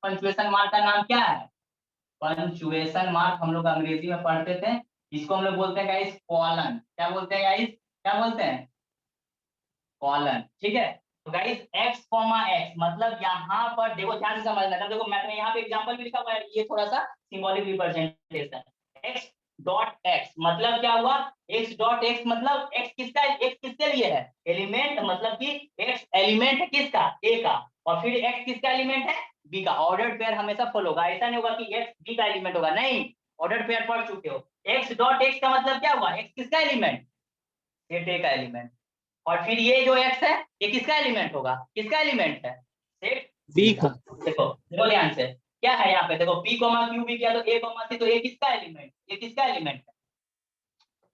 punctuation mark का नाम क्या है, पंचुएशन मार्क हम लोग अंग्रेजी में पढ़ते थे, इसको हम लोग बोलते हैं गाइस कॉलन। क्या बोलते हैं गाइस, क्या बोलते हैं कॉलन, ठीक है। तो गाइस x, x मतलब यहाँ पर देखो ध्यान से समझना है। देखो मैंने यहाँ पे एग्जांपल भी लिखा हुआ है, ये थोड़ा सा symbolic representation. x dot x मतलब क्या हुआ, x डॉट x मतलब x किसका, x किसके लिए है, एलिमेंट, मतलब कि x एलिमेंट है किसका, a का, और फिर x किसका एलिमेंट है, b का। ऑर्डर्ड पेयर हमेशा फॉलो होगा, ऐसा नहीं होगा कि x b का एलिमेंट होगा, नहीं, ऑर्डर्ड पेयर पढ़ चुके हो। x डॉट x का मतलब क्या हुआ, x किसका एलिमेंट, सेट a का एलिमेंट, और फिर ये जो x है ये किसका एलिमेंट होगा, किसका एलिमेंट है, सेट बी b का। का। देखो देखो ध्यान से क्या है यहाँ पे, देखो p q भी किया तो a c, तो a किसका एलिमेंट, ये किसका एलिमेंट है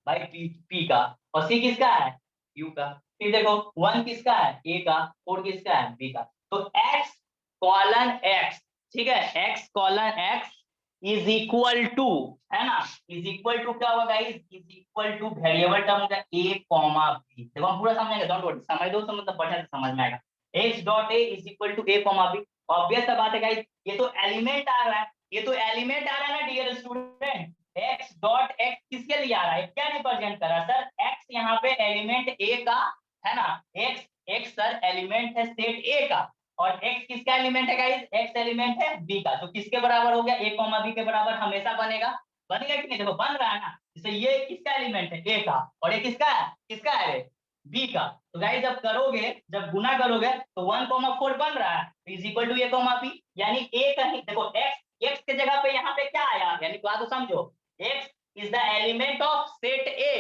भाई, p का, और c किसका है, q का। फिर देखो 1 किसका है, a का, 4 किसका है, b का। तो x कॉलन x, ठीक है, x colon x is equal to, है ना, इज इक्वल टू क्या होगा guys, is equal to variable term होगा a कॉमा b। देखो हम पूरा समझेंगे, डोंट वरी, समझ दो तो मतलब बढ़िया से समझ में आएगा। x dot a is equal to a comma b, obvious सा बात है गाइस, ये तो एलिमेंट आ रहा है, ये तो एलिमेंट आ रहा है ना dear student. x dot x किसके लिए आ रहा है, क्या रिप्रेजेंट कर रहा है सर, x यहाँ पे एलिमेंट a का, है ना, x x सर एलिमेंट है सेट a का, और x किसका एलिमेंट है गाइस, x एलिमेंट है b का, जो किसके बराबर हो गया, a कॉमा b के बराबर हमेशा बनेगा, बनेगा कि नहीं, देखो बन रहा है ना। जैसे ये किसका एलिमेंट है, a का, और ये किसका है b का। तो गाइस जब करोगे, जब गुना करोगे तो 1,4 बन रहा है, is equal to a comma b, यानी a कहीं देखो x के जगह पे यहाँ पे क्या आया, यानी बात तो समझो, x is the element of set A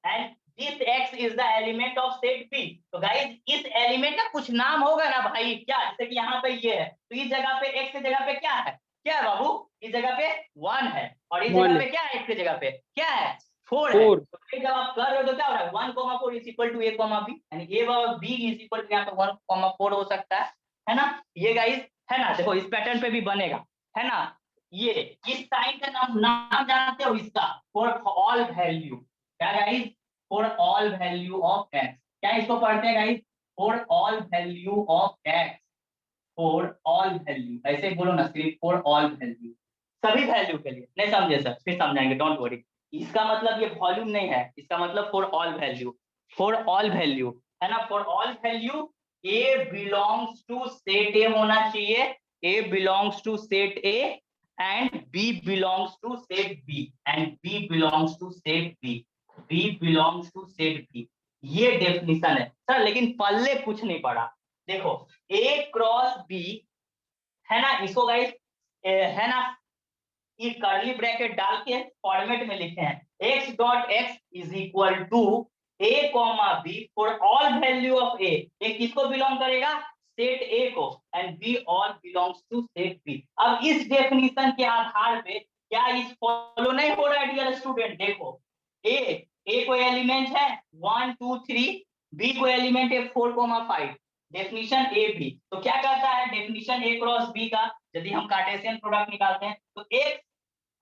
and this x is the element of set B। तो गाइस इस एलिमेंट का कुछ नाम होगा ना भाई, क्या, जैसे कि यहाँ पे ये है, तो इस जगह पे x की जगह पे क्या है बाबू, इस जगह पे 1 है, और इस जगह पे क्या है, x की जगह पे क्या है, 4 है। तो जब आप कर रहे हो तो क्या हो रहा है, 1,4 is equal to a comma b, यानी a और b इज इक्वल टू यहाँ पे 1,4 हो सकता है ना, ये गाइस है ना। देखो इस पैटर्न पे भी बनेगा, है ना। ये इस साइन का नाम जानते हो इसका, फॉर ऑल वैल्यू, क्या guys, for all value of x, क्या इसको पढ़ते हैं guys, for all value of x, for all value, ऐसे बोलो ना, सिर्फ फॉर ऑल वैल्यू, सभी वैल्यू के लिए। नहीं समझे सर, फिर समझाएंगे, डोंट वरी। इसका मतलब ये वॉल्यूम नहीं है, इसका मतलब for all value, for all value, है ना, for all value a belongs to set a होना चाहिए, a belongs to set a and b belongs to set b and b belongs to set b, b belongs to set b, ये definition है sir, लेकिन पल्ले कुछ नहीं पड़ा। देखो a cross b, है ना, इसको गाइस है ना, ये कर्ली ब्रैकेट डाल के फॉर्मेट में लिखे हैं, x dot x is equal to a comma b for all value of a, ये किसको बिलोंग करेगा, सेट a को, and b all belongs to set b। अब इस डेफिनेशन के आधार पे क्या इस फॉलो नहीं हो रहा है डियर स्टूडेंट, देखो a को एलिमेंट है 1 2 3, b को एलिमेंट है 4,5, डेफिनेशन ए बी। तो क्या कहता है डेफिनेशन ए क्रॉस बी का, यदि हम कार्टेशियन प्रोडक्ट निकालते हैं तो x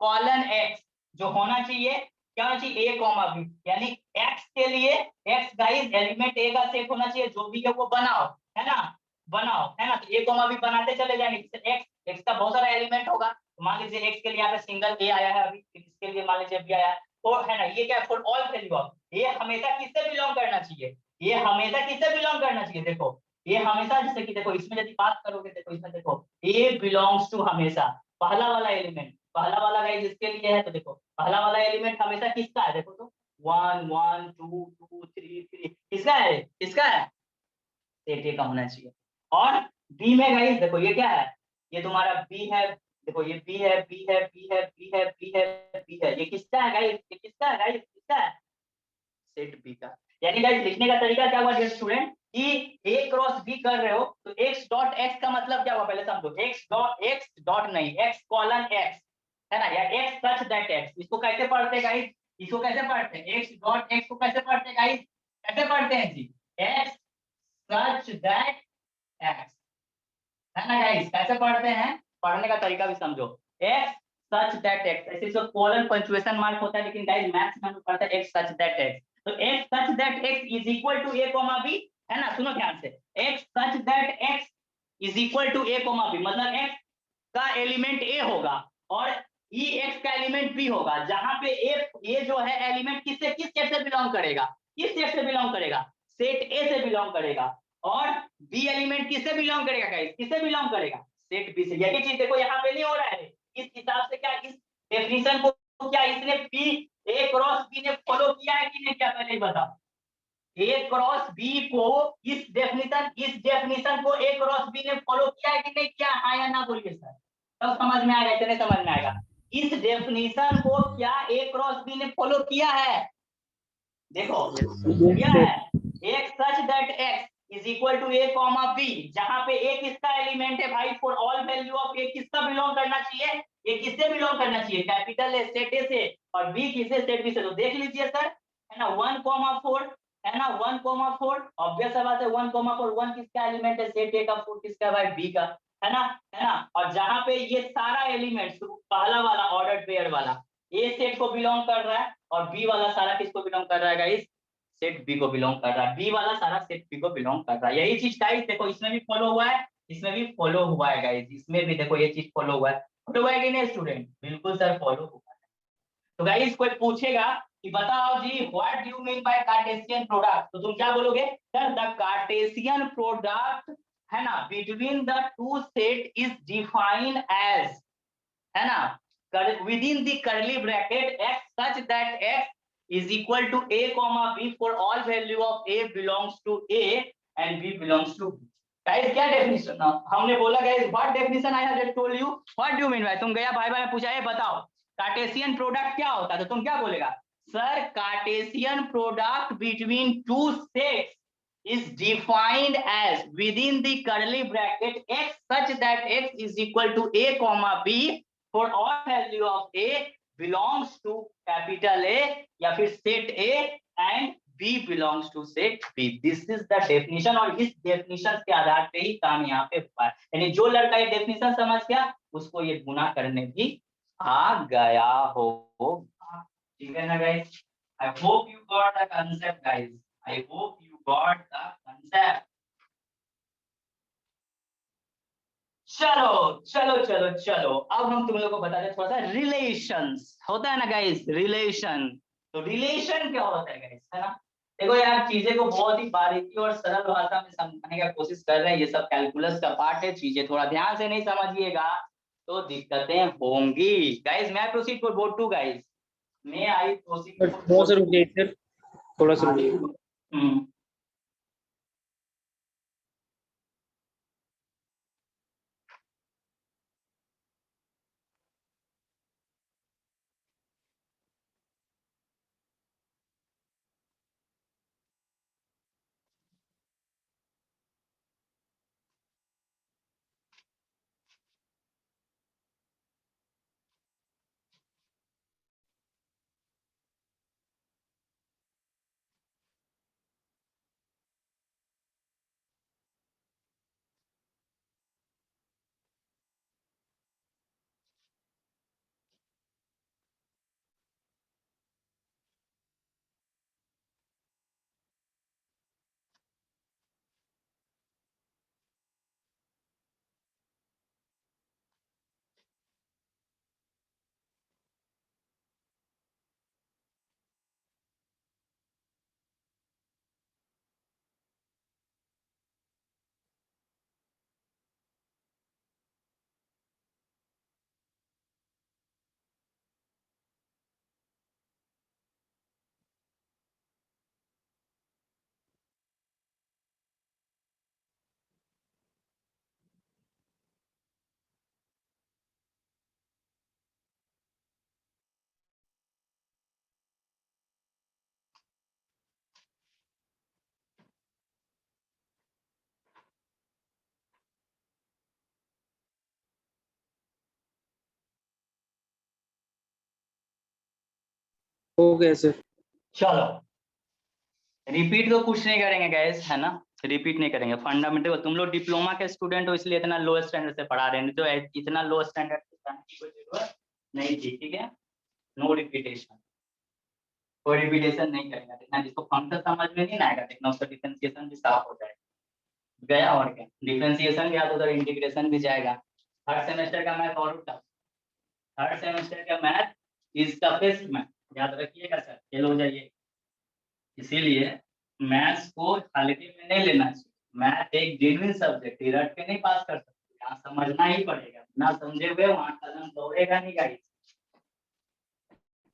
कॉलन x जो होना चाहिए, क्या होना चाहिए, a कॉमा b, यानी x के लिए x गाइस एलिमेंट a का सेट होना चाहिए, जो भी है वो बनाओ, है ना, बनाओ, है ना। तो a कॉमा b बनाते चले जाएंगे, x का बहुत सारा एलिमेंट होगा, तो मान लीजिए x के लिए यहाँ पे सिंगल a आया है, अभी इसके लिए मान लीजिए b आया है, तो है ना, ये क्या है, फॉर ऑल वैल्यू ऑफ, ये हमेशा किससे बिलोंग करना चाहिए, ये हमेशा किससे बिलोंग करना चाहिए, देखो ये हमेशा, जैसे कि देखो इसमें यदि बात करोगे, देखो इसमें देखो a बिलोंग्स टू हमेशा पहला वाला एलिमेंट, पहला वाला गाइस जिसके लिए है, तो देखो पहला वाला एलिमेंट हमेशा किसका है, देखो तो 1 1 2 2 3 3 किसका है सेट ए का होना चाहिए। और बी में गाइस देखो ये क्या है, ये तुम्हारा बी है, देखो ये बी है बी है बी है बी है बी है बी है, ये किसका है गाइस, ये किसका है गाइस, किसका है, सेट बी का। यानी गाइस लिखने का तरीका क्या हुआ डियर स्टूडेंट, कि a क्रॉस b कर रहे हो तो x डॉट x का मतलब क्या हुआ, पहले समझो, x डॉट नहीं, x कॉलन x, है ना, या x सच दैट x, इसको कैसे पढ़ते हैं गाइस, इसको कैसे पढ़ते हैं, x डॉट x को कैसे पढ़ते हैं गाइस, कैसे पढ़ते हैं जी, x सच दैट x, है ना गाइस, कैसे पढ़ते हैं, पढ़ने का तरीका भी समझो, x सच दैट x, ऐसे इसको कोलन पंक्चुएशन मार्क होता है, लेकिन गाइस मैथ्स में हम पढ़ते हैं x सच दैट x, तो x such that x is equal to a comma b, है ना, सुनो ध्यान से, x such that x is equal to a comma b, मतलब x का एलिमेंट a होगा और e x का एलिमेंट b होगा, जहां पे a जो है एलिमेंट किस सेट से बिलोंग करेगा, किस सेट से बिलोंग करेगा, सेट a से बिलोंग करेगा, और बी एलिमेंट किससे बिलोंग करेगा गाइस, किससे बिलोंग करेगा, सेट बी से। यही चीज देखो यहाँ पे नहीं हो रहा है, इस हिसाब से क्या इस डेफिनेशन को क्या इसने बी ए क्रॉस बी ने फॉलो किया है कि नहीं, क्या पहले ही बताओ। ए क्रॉस बी को इस डेफिनेशन को ए क्रॉस बी ने फॉलो किया है कि नहीं किया, हाँ या ना बोलिए सर, तब समझ में आएगा, इतने समझ में आएगा। इस डेफिनेशन को क्या ए क्रॉस बी ने फॉलो किया है, देखो किया है। X such that X is equal to A comma B, जहां पे ए किसका एलिमेंट है भाई, for all value of A किसका बिलोंग करना चाहिए, ए किससे बिलोंग करना चाहिए, कैपिटल ए सेट ए से, और बी किससे, सेट बी से। तो देख लीजिए सर, है ना 1,4 है ना 1,4, ऑब्वियस बात है 1,4, 1 किसका एलिमेंट है, सेट ए का, 4 किसका भाई, बी का, है ना। और जहां पे ये सारा एलिमेंट पहला वाला ऑर्डर पेयर वाला ए सेट को बिलोंग कर रहा है, और बी वाला सारा किसको बिलोंग कर रहा है गाइस, सेट बी को बिलोंग कर रहा है, बी वाला सारा सेट बी को बिलोंग कर रहा है। यही चीज गाइस देखो इसमें भी फॉलो हुआ है, इसमें भी फॉलो हुआ है गाइस, इसमें भी देखो ये चीज फॉलो हुआ है, फॉलो हुआ है कि नहीं स्टूडेंट, बिल्कुल सर फॉलो हुआ है। तो गाइस कोई पूछेगा कि बताओ जी what do you mean by Cartesian product, तो तुम क्या बोलोगे सर, द कार्टेशियन प्रोडक्ट है ना between the two set is defined as, है ना, within the curly bracket x such that x is equal to a comma b for all value of a belongs to a and b belongs to b। Guys क्या definition हमने बोला guys, what definition I have told you, what do you mean bye, तुम गया भाई भाई पूछा ये बताओ कार्टेशियन प्रोडक्ट क्या होता है, तो तुम क्या बोलेगा sir, Cartesian product between two sets is defined as within the curly bracket x such that x is equal to a comma b for all value of a belongs to capital A या फिर set A and B belongs to set B। This is the definition, और इस definition के आधार पे ही काम यहाँ पे हुआ है, यानी जो लड़का ये definition समझ गया उसको ये गुना करने भी आ गया होगा, ठीक है ना guys। I hope you got the concept guys, I hope you got the concept। चलो चलो चलो चलो, अब हम तुम लोगों को बताते हैं थोड़ा सा रिलेशंस, होता है ना गाइस रिलेशन, तो रिलेशन क्या होता है गाइस, है ना। देखो यार चीजें को बहुत ही बारीकी और सरल भाषा में समझाने का कोशिश कर रहे हैं, ये सब कैलकुलस का पार्ट है, चीजें थोड़ा ध्यान से नहीं समझिएगा तो दिक्कतें होंगी गाइस। मैं प्रोसीड फॉर बोर्ड 2 गाइस, मैं आई प्रोसीड थोड़ा सा रुकिए सर, थोड़ा सा रुकिए। हो गया सर। चलो रिपीट तो कुछ नहीं करेंगे गैस, है ना, रिपीट नहीं करेंगे, फंडामेंटल तुम लोग डिप्लोमा के स्टूडेंट हो इसलिए इतना लो स्टैंडर्ड से पढ़ा रहे हैं, तो इतना लो स्टैंडर्ड से पढ़ाने की कोई जरूरत नहीं थी, ठीक है। नो रिपीटेशन, कोई रिपीटेशन नहीं करेंगे, देखना जिसको फंक्शन समझ में नहीं आएगा देखना उसका डिफरेंशिएशन भी साफ हो जाएगा, गया और क्या, डिफरेंशिएशन गया तो उधर इंटीग्रेशन भी जाएगा। थर्ड सेमेस्टर का मैथ और टफ, थर्ड सेमेस्टर का मैथ इज टफेस्ट मैथ, याद रखिएगा सर, फेल हो जाइए, इसीलिए मैथ्स को हल्के में नहीं लेना चाहिए, मैथ एक जेन्युइन सब्जेक्ट है, रट के नहीं पास कर सकते, यहाँ समझना ही पड़ेगा, ना समझे हुए वहां कदम दौड़ेगा नहीं गाइस,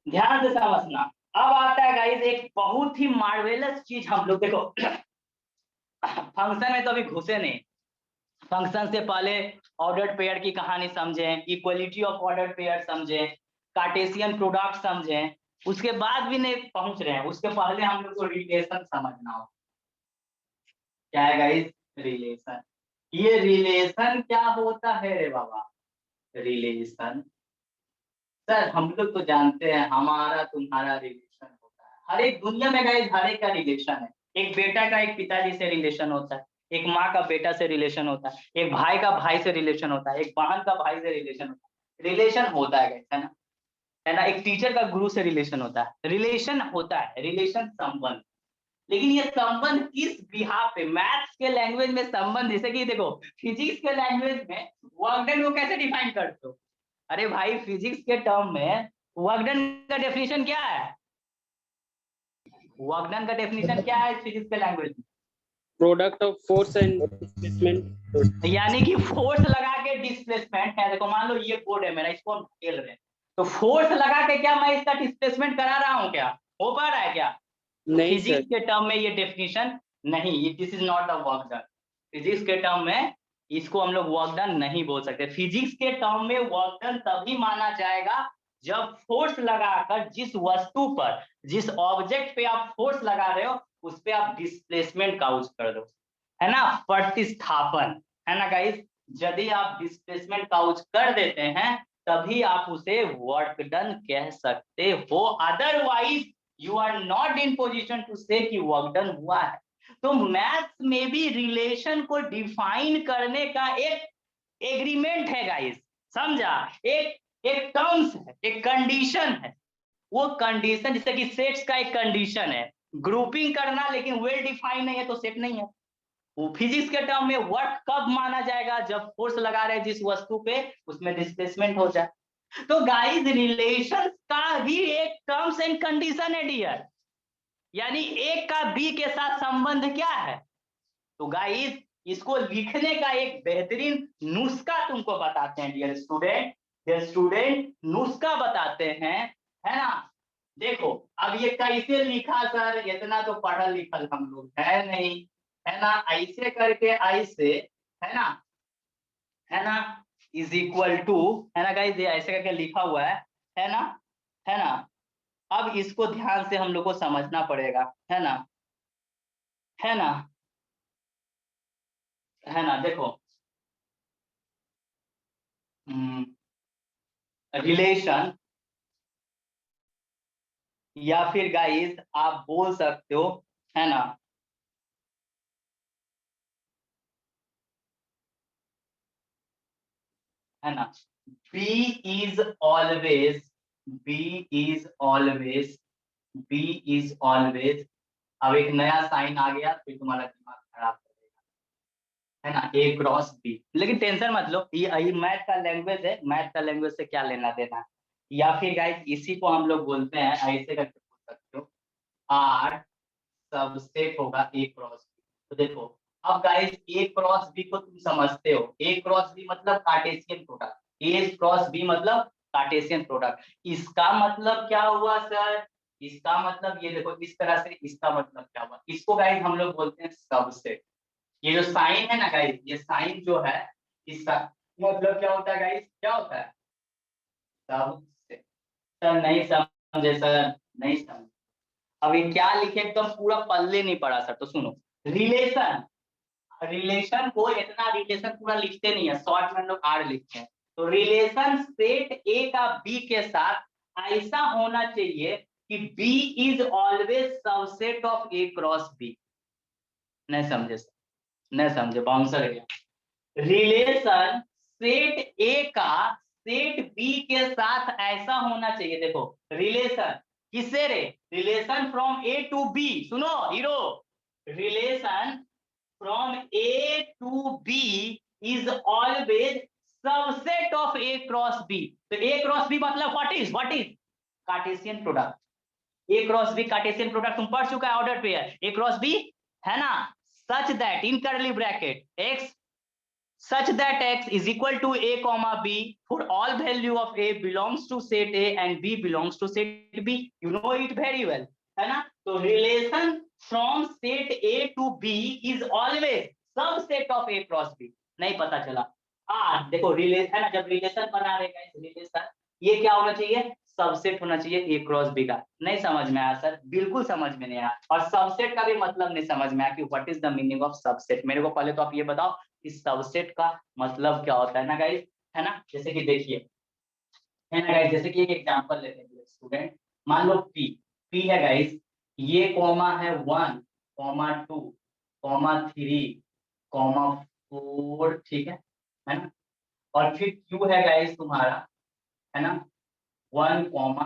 ध्यान से समझना। अब आता है गाइस एक बहुत ही मार्वेलस चीज, हम लोग देखो फंक्शन में तो अभी घुसे नहीं, फंक्शन से पहले ऑर्डर्ड पेयर की कहानी समझें, इक्वलिटी ऑफ ऑर्डर्ड पेयर समझें, कार्टेशियन प्रोडक्ट समझें, उसके बाद भी नहीं पहुंच रहे हैं, उसके पहले हम लोग को रिलेशन समझना हो। क्या है गाइस? रिलेशन। ये रिलेशन क्या होता है रे बाबा? रिलेशन सर हम लोग तो जानते हैं हमारा तुम्हारा रिलेशन होता है, हर एक दुनिया में गाइस हर एक का रिलेशन है। एक बेटा का एक पिताजी से रिलेशन होता है, एक माँ का बेटा से रिलेशन होता है, एक भाई का भाई से रिलेशन होता है, एक बहन का भाई से रिलेशन होता है, रिलेशन होता है गाइस, है ना, एक टीचर का गुरु से रिलेशन होता है, रिलेशन होता है, रिलेशन संबंध। लेकिन ये संबंध किस बिहाफ पे? मैथ्स के लैंग्वेज में संबंध, जैसे कि देखो फिजिक्स के लैंग्वेज में वर्क डन को कैसे डिफाइन करते हो? अरे भाई फिजिक्स के टर्म में वर्क डन का डेफिनेशन क्या है? वर्क डन का डेफिनेशन क्या है फिजिक्स के लैंग्वेज में? Product of force and displacement, यानी कि फोर्स लगा के डिस्प्लेसमेंट है। देखो मान लो ये बोर्ड है मेरा, इसको हम खेल रहे हैं, तो फोर्स लगा के क्या मैं इसका डिस्प्लेसमेंट करा रहा हूँ? क्या हो पा रहा है क्या? तो नहीं फिजिक्स सर, के टर्म में ये डेफिनेशन नहीं, ये this is not the work done. Physics के टर्म में इसको हम लोग वर्क डन नहीं बोल सकते। फिजिक्स के टर्म में वर्क डन तभी माना जाएगा जब फोर्स लगाकर जिस वस्तु पर, जिस ऑब्जेक्ट पे आप फोर्स लगा रहे हो उस पे आप डिस्प्लेसमेंट का यूज कर दो, है ना, प्रतिस्थापन, है ना गाइस। यदि आप डिस्प्लेसमेंट का यूज कर देते हैं तभी आप उसे वर्क डन कह सकते हो, otherwise you are not in position to say कि वर्क डन हुआ है। तो मैथ्स में भी रिलेशन को डिफाइन करने का एक एग्रीमेंट है गाइस, समझा? एक एक टर्म्स है, एक कंडीशन है। वो कंडीशन जैसे कि सेट्स का एक कंडीशन है, ग्रुपिंग करना, लेकिन वेल डिफाइन नहीं है तो सेट नहीं है। वो फिजिक्स के टर्म में वर्क कब माना जाएगा? जब फोर्स लगा रहे हैं जिस वस्तु पे उसमें डिस्प्लेसमेंट हो जाए। तो गाइस रिलेशन का भी एक टर्म्स एंड कंडीशन है डियर, यानी एक का बी के साथ संबंध क्या है। तो गाइस इसको लिखने का एक बेहतरीन नुस्खा तुमको बताते हैं डियर स्टूडेंट नुस्खा बताते हैं, है ना। देखो अब ये कैसे लिखा सर, इतना तो पढ़ल लिखल हम लोग है नहीं, है ना, ऐसे करके ऐसे, है ना, इज इक्वल टू, है ना गाइस, ये ऐसे करके लिखा हुआ है ना, है ना। अब इसको ध्यान से हम लोग को समझना पड़ेगा, है ना, है ना, है ना। देखो रिलेशन या फिर गाइस आप बोल सकते हो, है ना, है ना, B is always, B is always, B is always. अब एक नया साइन आ गया फिर तुम्हारा दिमाग खराब कर देगा, है ना, ए क्रॉस बी। लेकिन टेंशन मत लो, ये मैथ का लैंग्वेज है, मैथ का लैंग्वेज से क्या लेना देना है। या फिर गाइस इसी को हम लोग बोलते हैं, ऐसे करके बोल सकते हो, आर सबसेट होगा ए क्रॉस बी। तो देखो अब गाइस ए क्रॉस बी को तुम समझते हो, ए क्रॉस बी मतलब Cartesian product, A cross B मतलब कार्टेशियन प्रोडक्ट। इसका मतलब क्या हुआ सर? इसका मतलब ये देखो इस तरह से, इसका मतलब क्या हुआ, इसको गाइस हम लोग बोलते हैं सबसेट। ये जो साइन है ना गाइस, ये साइन जो है इसका मतलब क्या होता है गाइस, क्या होता है? सबसेट। सर नहीं समझे सर, नहीं समझे। अब ये क्या लिखे एकदम पूरा पल्ले नहीं पड़ा सर, तो सुनो, रिलेशन, रिलेशन को इतना रिलेशन पूरा लिखते नहीं है, शॉर्ट में हम लोग आर लिखते हैं। तो रिलेशन सेट ए का बी के साथ ऐसा होना चाहिए कि B is always subset of A cross B. नहीं समझे सर, नहीं समझे, बाउंसर गया। रिलेशन सेट ए का सेट बी के साथ ऐसा होना चाहिए, देखो रिलेशन किससे रे? Relation from A to B, सुनो hero, relation from A to B is always subset of A cross B. तो ए क्रॉस बी मतलब what is Cartesian product. A cross B Cartesian product तुम पढ़ चुका है, order pair A cross B, है ना, such that in curly bracket x such that x is equal to a comma b for all value of a belongs to set a and b belongs to set b. You know it very well, है ना? तो relation from set a to b is always subset of a cross b. नहीं पता चला? देखो relation है ना, जब रिलेशन बना रहे हैं रिलेशन, ये क्या होना चाहिए? सबसेट होना चाहिए ए क्रॉस बी का। नहीं समझ में आया सर? बिल्कुल समझ में नहीं आया। और सबसेट का भी मतलब नहीं समझ में आया कि what is the meaning of subset. मेरे को पहले तो आप ये बताओ कि सबसेट का मतलब क्या होता है ना गाइस, है ना? जैसे कि देखिए, है ना गाइस, जैसे कि एक एग्जांपल लेते हैं स्टूडेंट। मान लो पी है गाइस, ये कॉमा है 1, कॉमा 2, कॉमा 3, कॉमा 4, ठीक है ना? और फिर क्यू है गाइस तुम्हारा, है ना, 1 कॉमा।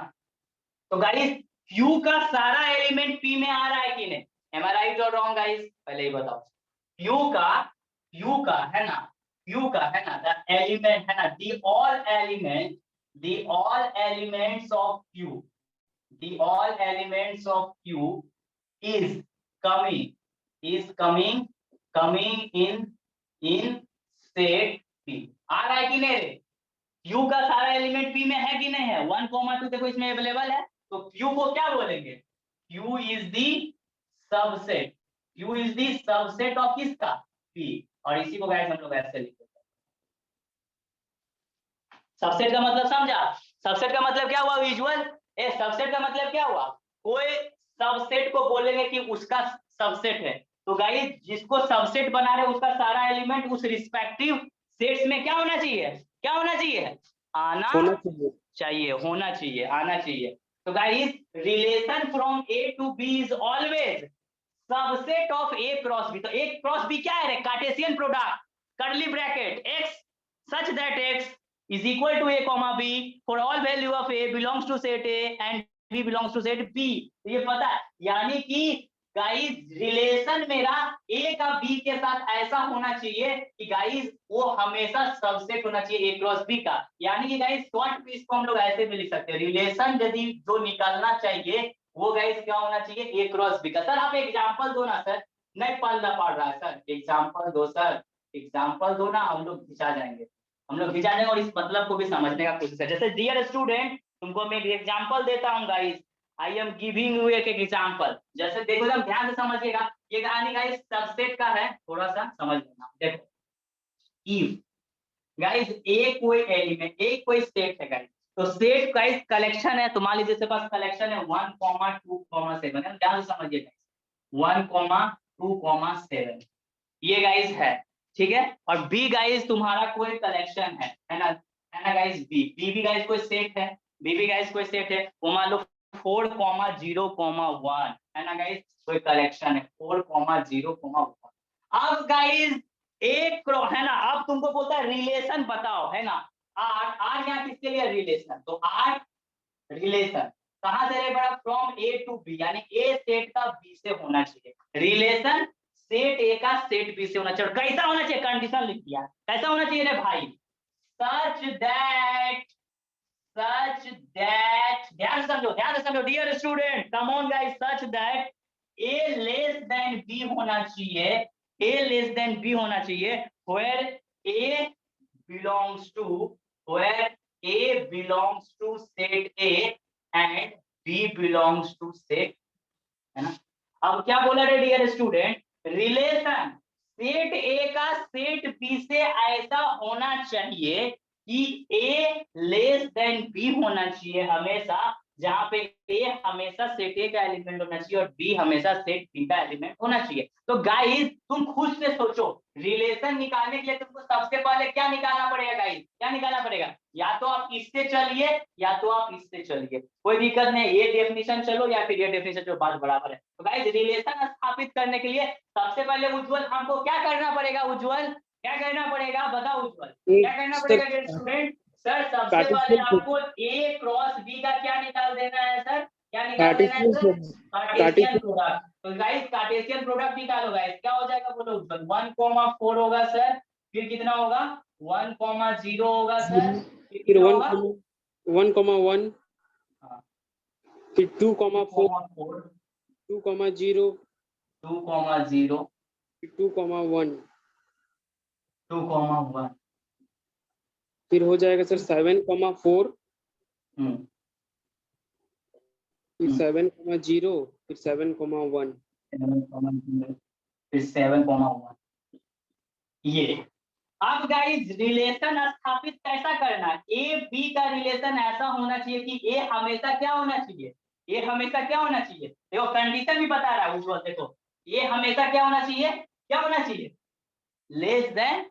तो गाइस क्यू का सारा एलिमेंट पी में आ रहा है कि नहीं? एम आई राइट और रॉन्ग गाइस? पहले ही बताओ। क्यू का है ना, क्यू का है ना, द एलिमेंट है ना, the all elements of Q, the all elements of Q is coming in set P. आ रहा है कि नहीं रे? क्यू का सारा एलिमेंट पी में है कि नहीं है? 1, 2 देखो इसमें अवेलेबल है, तो क्यू को क्या बोलेंगे? Q is the subset, Q is the subset of किसका? पी। और इसी को गाइस हम लोग ऐसे लिखते हैं। सबसेट का मतलब समझा? सबसेट का मतलब क्या हुआ विजुअल? सबसेट का मतलब क्या हुआ? कोई सबसेट को बोलेंगे कि उसका सबसेट है, तो गाइस जिसको सबसेट बना रहे उसका सारा एलिमेंट उस रिस्पेक्टिव सेट्स में क्या होना चाहिए? क्या होना चाहिए? आना चाहिए, होना चाहिए, आना चाहिए। तो guys relation from A to B is always subset of A cross B. तो ए क्रॉस बी क्या है? Cartesian product, curly bracket x such that x is equal to a comma b for all value of a belongs to set a and b belongs to set b। तो ये पता है, यानी कि guys relation मेरा ए का B के साथ ऐसा होना चाहिए कि गाइस वो हमेशा सबसेट होना चाहिए ए क्रॉस बी का। यानी कि गाइस शॉर्ट में इसको हम लोग ऐसे भी लिख सकते हैं, रिलेशन यदि जो निकालना चाहिए वो गाइस क्या होना चाहिए? ए क्रॉस बी का। सर आप एग्जांपल दो ना सर, नहीं पढ़ रहा है सर, एग्जांपल दो सर, एग्जांपल दो ना, हम लोग खिंचा जाएंगे, हम लोग खिंचा जाएंगे और इस मतलब को भी समझने का कोशिश है। जैसे डियर स्टूडेंट तुमको मैं एग्जांपल देता हूँ guys, I am giving you एक एग्जांपल। जैसे देखो एकदम ध्यान से समझिएगा, ये कहानी गाइस सबसेट का है, थोड़ा सा समझ लेना। देखो इफ गाइस ए कोई एलिमेंट, ए कोई सेट है गाइस, तो सेट गाइस कलेक्शन है, तो मान लीजिए इसके पास कलेक्शन है 1, 2, 7 है, ध्यान से समझिए गाइस 1, 2, 7 ये गाइस है, ठीक है। और बी गाइस तुम्हारा कोई कलेक्शन है ना गाइस, बी भी गाइस कोई सेट है, बी भी गाइस कोई सेट है, वो मान लो 4, 0, 1 है ना गाइस, कोई कलेक्शन है 4, 0, 1। अब गाइस एक है ना, अब तुमको बोलता है रिलेशन बताओ, है ना, आर यहाँ किसके लिए रिलेशन? तो आर रिलेशन कहां से रे बड़ा? फ्रॉम ए टू बी, यानी ए सेट का बी से होना चाहिए। रिलेशन सेट ए का सेट बी से होना चाहिए। कैसा होना चाहिए? कंडीशन लिख दिया, कैसा होना चाहिए रे भाई? सच दैट ध्यान से समझो dear student, come on guys, such that A less than B होना चाहिए, ए लेस देन बी होना चाहिए, where a belongs to set A and B belongs to set, है ना। अब क्या बोला रे dear student? Relation set A का सेट बी से ऐसा होना चाहिए कि ए लेस देन बी होना चाहिए हमेशा, जहां पे ए हमेशा सेट ए का एलिमेंट होना चाहिए और बी हमेशा सेट बी का एलिमेंट होना चाहिए। तो गाइस तुम खुद से सोचो, रिलेशन निकालने के लिए तुमको सबसे पहले क्या निकालना पड़ेगा गाइस? क्या निकालना पड़ेगा? या तो आप इससे चलिए या तो आप इससे चलिए, कोई दिक्कत नहीं, ये डेफिनेशन चलो या फिर ये डेफिनेशन चलो, बात बराबर है। तो गाइस रिलेशन स्थापित करने के लिए सबसे पहले उज्जवल हमको क्या करना पड़ेगा? उज्जवल क्या करना पड़ेगा? बताओ उज्जवल, क्या करना पड़ेगा स्टूडेंट? सर सबसे पहले आपको ए क्रॉस बी का क्या निकाल देना है सर? क्या निकाल देना है सर? Cartesian product. तो गाइस कार्टेशियन प्रोडक्ट निकालो गाइस, क्या हो जाएगा बोलो उज्जवल? 1, 4 होगा सर, फिर कितना होगा? 1, 0 होगा सर, फिर 1, 1, फिर 2, 4, 2, 0, 2, 0 2,1 2,1 फिर हो जाएगा सर 7,4 फिर 7,0 फिर 7,1 फिर 7,1 ये। अब गाइस रिलेशन स्थापित कैसा करना, ए बी का रिलेशन ऐसा होना चाहिए कि ए हमेशा क्या होना चाहिए, ए हमेशा क्या होना चाहिए, देखो कंडीशन भी बता रहा है उज्जवल, देखो ये हमेशा क्या होना चाहिए, क्या होना चाहिए, लेस देन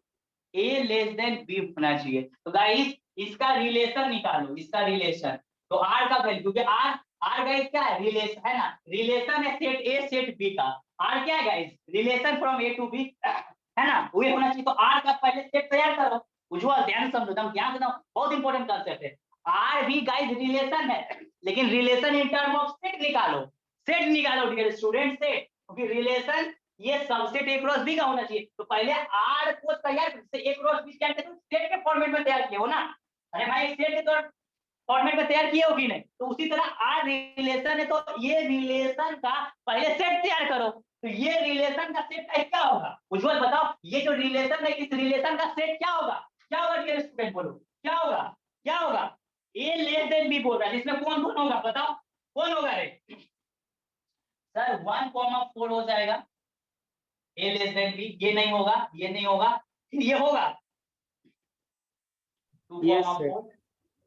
ए लेस देन बी होना चाहिए। तो गाइस इसका रिलेशन निकालो, इसका रिलेशन, तो आर का वैल्यू, क्योंकि आर आर गाइस क्या है, रिलेशन है ना, रिलेशन है सेट ए सेट बी का, आर क्या है guys, relation from A to B है ना, वही होना चाहिए। तो आर का पहले सेट तैयार करो, उज्जवल ध्यान समझो, एकदम ध्यान देना, बहुत इंपॉर्टेंट कांसेप्ट है। आर भी गाइस रिलेशन है, लेकिन relation in term of set निकालो, सेट निकालो डियर स्टूडेंट, सेट, क्योंकि रिलेशन ये सबसेट ए क्रॉस बी का होना चाहिए। तो पहले आर को तैयार से ए क्रॉस बी क्या सेट के फॉर्मेट में तैयार किया हो ना, अरे भाई सेट के तौर फॉर्मेट में तैयार किए हो कि नहीं, तो उसी तरह आर रिलेशन है, तो ये रिलेशन का पहले सेट तैयार करो, तो ये रिलेशन का सेट क्या होगा, उज्जवल बताओ, ये जो रिलेशन है इस रिलेशन का सेट क्या होगा, क्या होगा डियर स्टूडेंट, बोलो क्या होगा, क्या होगा, ए लेस देन बी बोल रहा है, जिसमें कौन कौन होगा बताओ, कौन होगा रे सर, 1,4 हो जाएगा, ए लेस देन बी, ये नहीं होगा, ये नहीं होगा, फिर ये होगा 2,4,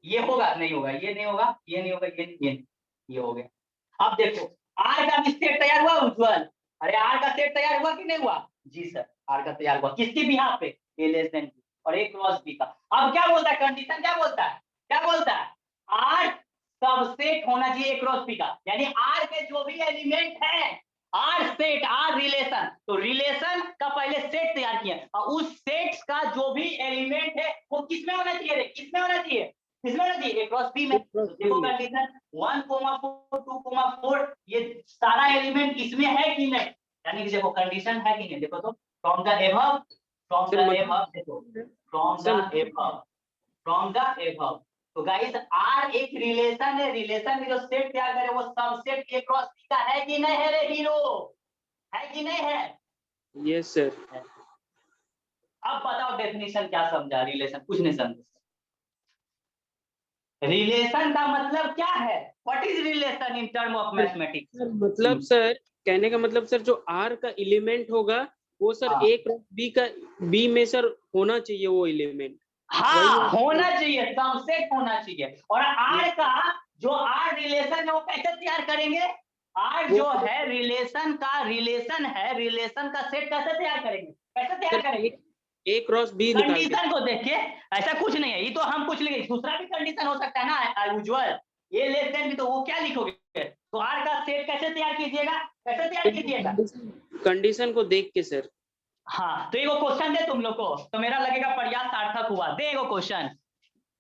ये होगा नहीं होगा, ये नहीं होगा, ये नहीं होगा, ये हो गया। अब देखो आर का भी सेट तैयार हुआ उज्जवल, अरे आर का सेट तैयार हुआ कि नहीं हुआ, जी सर आर का तैयार हुआ, किसकी बिहाफ पे, ए लेस देन बी और ए क्रॉस बी का। अब क्या बोलता है कंडीशन, क्या बोलता है, क्या बोलता है, आर सबसेट होना चाहिए ए क्रॉस बी का, यानी आर के जो भी एलिमेंट है, आर सेट आर रिलेशन, तो रिलेशन का पहले सेट तैयार किया और उस सेट का जो भी एलिमेंट है वो किसमें होना चाहिए रे, किसमें होना चाहिए, किसमें होना चाहिए, ए क्रॉस बी में। तो देखो कंडीशन 1,4 2,4 ये सारा एलिमेंट इसमें है कि नहीं, यानी कि देखो कंडीशन है कि नहीं, देखो तो from the above, from the above, देखो from the above, from the above, तो गाइस आर एक रिलेशन है, रिलेशन में जो सेट तैयार करे वो सबसेट ए क्रॉस बी का है कि नहीं है रे हीरो, है कि नहीं है, यस सर। अब बताओ डेफिनेशन क्या समझा, रिलेशन कुछ नहीं समझे, रिलेशन का मतलब क्या है, what is relation in term of mathematics, मतलब सर कहने का मतलब सर जो आर का एलिमेंट होगा वो सर हाँ। ए क्रॉस बी का बी में सर होना चाहिए वो एलिमेंट, हाँ होना चाहिए, सबसेट होना चाहिए, और आर का जो आर रिलेशन है वो कैसे तैयार करेंगे, आर जो है रिलेशन का रिलेशन है, रिलेशन का सेट कैसे तैयार करेंगे, कैसे तैयार करेंगे, ए क्रॉस बी निकाल के। कंडीशन को देख के, ऐसा कुछ नहीं है, ये तो हम कुछ लिखे, दूसरा भी कंडीशन हो सकता है ना उज्जवल, ये लेस देन भी, तो वो क्या लिखोगे, तो आर का सेट कैसे तैयार कीजिएगा, कैसे तैयार कीजिएगा, कंडीशन को देख के सर। हाँ तो एगो क्वेश्चन दे तुम लोग को, तो मेरा लगेगा प्रयास सार्थक हुआ, दे एगो क्वेश्चन,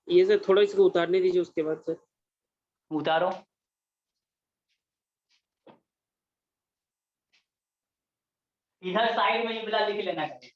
ये सर थोड़ा इसको उतारने दीजिए उसके बाद सर। उतारो, इधर साइड में ये वाला लिख लेना कहीं,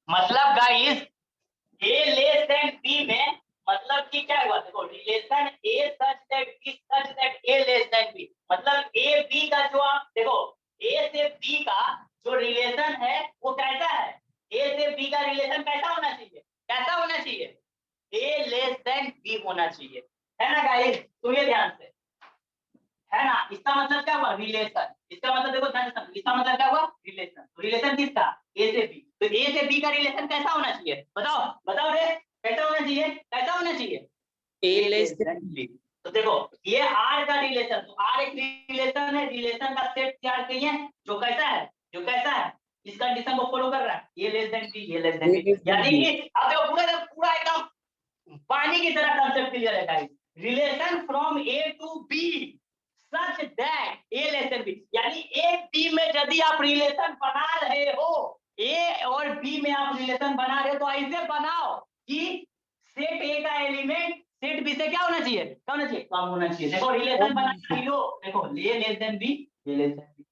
मतलब guys A less than B में मतलब कि क्या हुआ, देखो relation A such that B such that A less than B, मतलब ए बी का जो आप देखो ए से बी का जो रिलेशन है वो कैसा है, ए से बी का रिलेशन कैसा होना चाहिए, कैसा होना चाहिए, ए लेस देन बी होना चाहिए, है ना गाइस, सुनिए ध्यान से, है ना, इसका मतलब क्या हुआ, रिलेशन। इसका मतलब देखो ध्यान से, इसका मतलब क्या हुआ, रिलेशन। रिलेशन किसका, ए से बी। तो ए से बी का रिलेशन कैसा होना चाहिए, बताओ बताओ रे, कैसा होना चाहिए, कैसा होना चाहिए, ए लेस बी। तो देखो ये आर का रिलेशन, तो आर एक रिलेशन है, रिलेशन का सेट तैयार करिए जो कैसा है, जो कैसा है, इस कंडीशन को फॉलो कर रहा है, ये लेस देन बी, ये लेस देन बी। यानी कि अब देखो पूरा पूरा एकदम पानी की तरह कांसेप्ट क्लियर है guys. Relation from A to B such that A less than B, यानी ए बी में यदि आप रिलेशन बना रहे हो, ए और बी में आप रिलेशन बना रहे हो, तो ऐसे बनाओ कि सेट ए का एलिमेंट सेट बी से क्या होना चाहिए, क्या होना चाहिए, कम होना चाहिए। देखो रिलेशन बना रही हो, देखो ए लेस देन बी, ये लेस देन बी।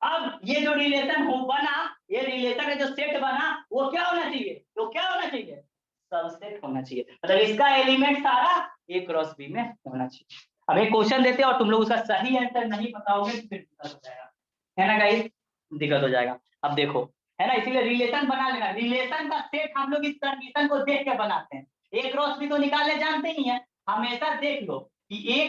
अब ये जो रिलेशन हो बना, ये रिलेशन है जो सेट बना, वो क्या होना चाहिए, तो क्या होना चाहिए, सबसेट होना चाहिए। मतलब इसका एलिमेंट सारा ए क्रॉस बी में होना चाहिए। अब एक क्वेश्चन देते हैं और तुम लोग उसका सही आंसर नहीं बताओगे तो फिर दिक्कत हो जाएगा, है ना गाइस, दिक्कत हो जाएगा। अब देखो, है ना, इसीलिए रिलेशन बना लेना। रिलेशन का सेट हम लोग इस कंडीशन को देख के बनाते हैं। ए क्रॉस बी तो निकालने जानते ही हैं, हमेशा देख लो कि ए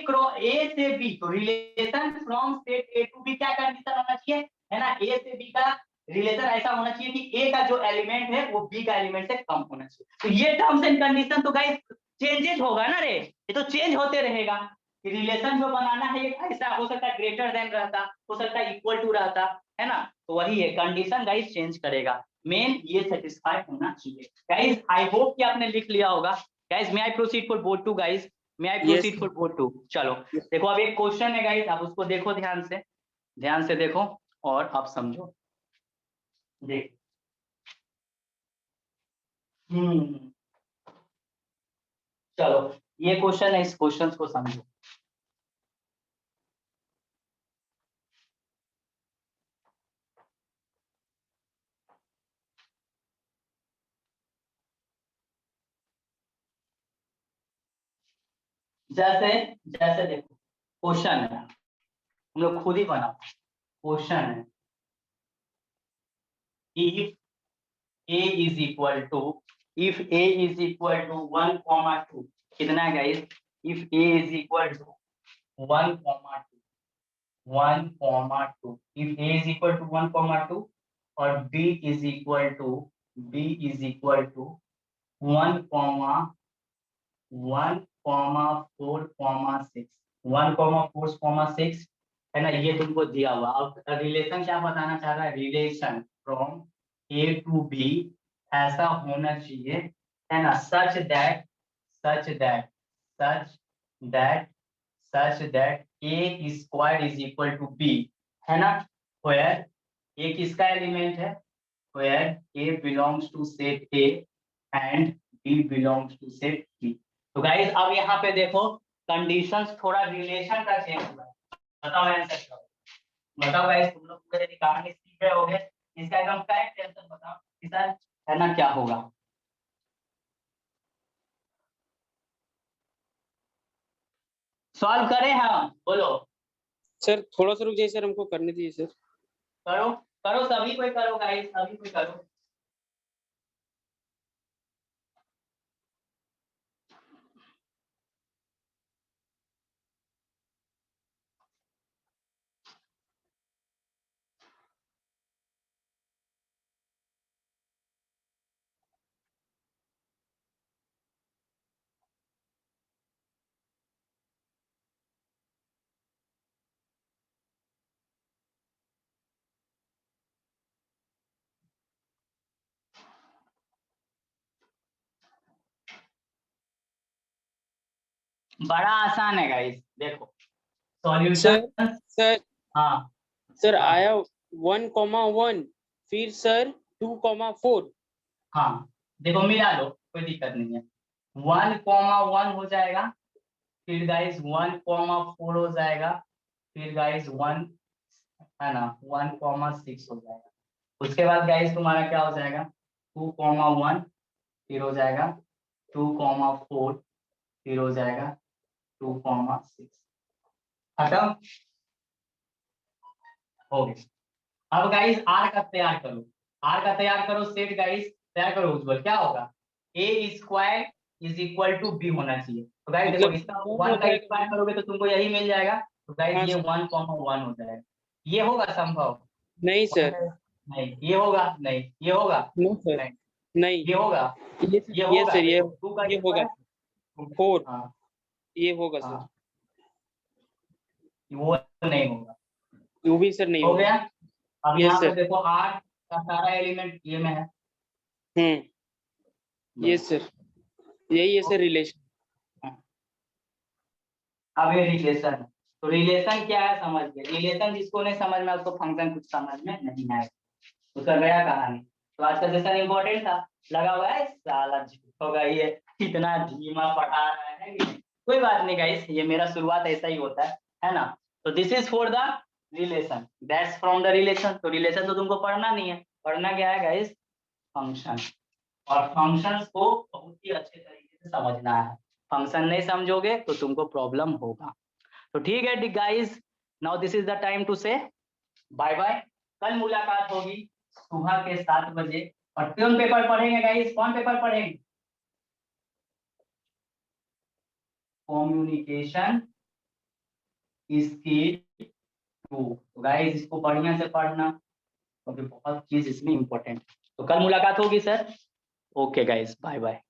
से बी, तो relation from set A to B क्या कंडीशन होना चाहिए, है ना, ए से बी का रिलेशन ऐसा होना चाहिए कि ए का जो एलिमेंट है वो बी का एलिमेंट से कम होना चाहिए। तो ये टर्म्स एंड कंडीशन तो गाइस चेंजेस होगा ना रे, ये तो चेंज होते रहेगा। रिलेशन जो बनाना है ऐसा हो सकता है ग्रेटर देन रहता, हो सकता है इक्वल टू रहता, है ना, तो वही है, कंडीशन गाइस चेंज करेगा, मेन ये सेटिस्फाई होना चाहिए। गाइस आई होप कि आपने लिख लिया होगा। Guys may I proceed for board 2 guys, may I proceed for board 2। चलो देखो अब एक क्वेश्चन है गाइस, आप उसको देखो ध्यान से देखो और आप समझो। देख चलो ये क्वेश्चन है, इस क्वेश्चन को समझो। जैसे जैसे देखो क्वेश्चन है, हम लोग खुद ही बनाओ। क्वेश्चन है if a is equal to, if a is equal to 1 comma 2, कितना है guys, if a is equal to 1 comma 2, 1 comma 2, if a is equal to 1 comma 2 और b is equal to 1 comma 4 comma 6, 1 comma 4 comma 6, है ना, ये तुमको दिया हुआ। अब रिलेशन क्या बताना चाह रहा है, relation from A to B ऐसा होना चाहिए, है ना, such that such that such that such that A square is equal to B, है ना, वेयर ए किसका एलिमेंट है, where A belongs to set A and B belongs to set B. तो गाइस अब यहाँ पे देखो कंडीशंस थोड़ा रिलेशन का चेंज हुआ है। बताओ आंसर क्या होगा? बताओ गाइस, तुम लोग पूरे दिन कहानी सीख रहे होगे, इसका एकदम करेक्ट आंसर बताओ कि सर, है ना, क्या होगा। सॉल्व करें हम, बोलो। सर थोड़ा सा रुक जाइए सर, हमको करने दीजिए सर। करो करो, सभी कोई करो गाइस, सभी कोई करो। बड़ा आसान है गाइस, देखो सर सॉल्यूशन। सर हाँ सर हाँ आया 1,1, फिर सर 2,4। हाँ, देखो मिला लो, कोई दिक्कत नहीं है। 1,1 हो जाएगा, फिर गाइस 1,4 हो जाएगा, फिर गाइस 1, है ना, 1,6 हो जाएगा। उसके बाद गाइस तुम्हारा क्या हो जाएगा, 2,1, फिर हो जाएगा 2,4, फिर हो जाएगा 2,6। खत्म हो गया। अब गाइस आर का तैयार करो, आर का तैयार करो, सेट गाइस तैयार करो। उज्जवल क्या होगा, A square is equal to B होना चाहिए। तो गाइस देखो मतलब इसका 9 हो 1 का जाएगा स्क्वायर ना? करोगे तो तुमको यही मिल जाएगा, तो गाइस हाँ ये सर। 1,1 हो जाएगा। ये होगा संभव? नहीं सर। नहीं। ये होगा? नहीं। ये होगा? No sir. नहीं। नहीं। ये होगा? ये ये ये होगा? सर ये देखो 2 का ये ये होगा है। 4 हाँ ये होगा सर। हाँ, वो नहीं होगा। वो भी सर नहीं हो होगा। गया? अब यस यहाँ पे सर। देखो 8 का सारा एलिमेंट ये में है। Yes sir. यही है सर रिलेशन। अब ये रिलेशन है, तो रिलेशन क्या है समझ गए। रिलेशन जिसको नहीं समझ में उसको फंक्शन कुछ समझ में नहीं आएगा, उसका गया कहानी। तो आज का सेशन इम्पोर्टेंट था, लगा हुआ है साला होगा ये इतना धीमा पढ़ा रहा है कि नहीं? कोई बात नहीं गाइस, ये मेरा शुरुआत ऐसा ही होता है ना। तो this is for the relation, that's from the relation. तो रिलेशन तो तुमको पढ़ना नहीं है, पढ़ना क्या है गाइस? फंक्शन। और फंक्शंस को बहुत ही अच्छे तरीके से समझना है। फंक्शन नहीं समझोगे तो तुमको प्रॉब्लम होगा। तो ठीक है guys, now this is the time to say bye bye. कल मुलाकात होगी सुबह के 7 बजे। और कौन पेपर पढ़ेंगे गाइस? कौन पेपर पढ़ेंगे? Communication skill 2। तो गाइस इसको बढ़िया से पढ़ना क्योंकि बहुत चीज इसमें इंपॉर्टेंट। तो कल मुलाकात होगी sir. Okay guys, bye bye.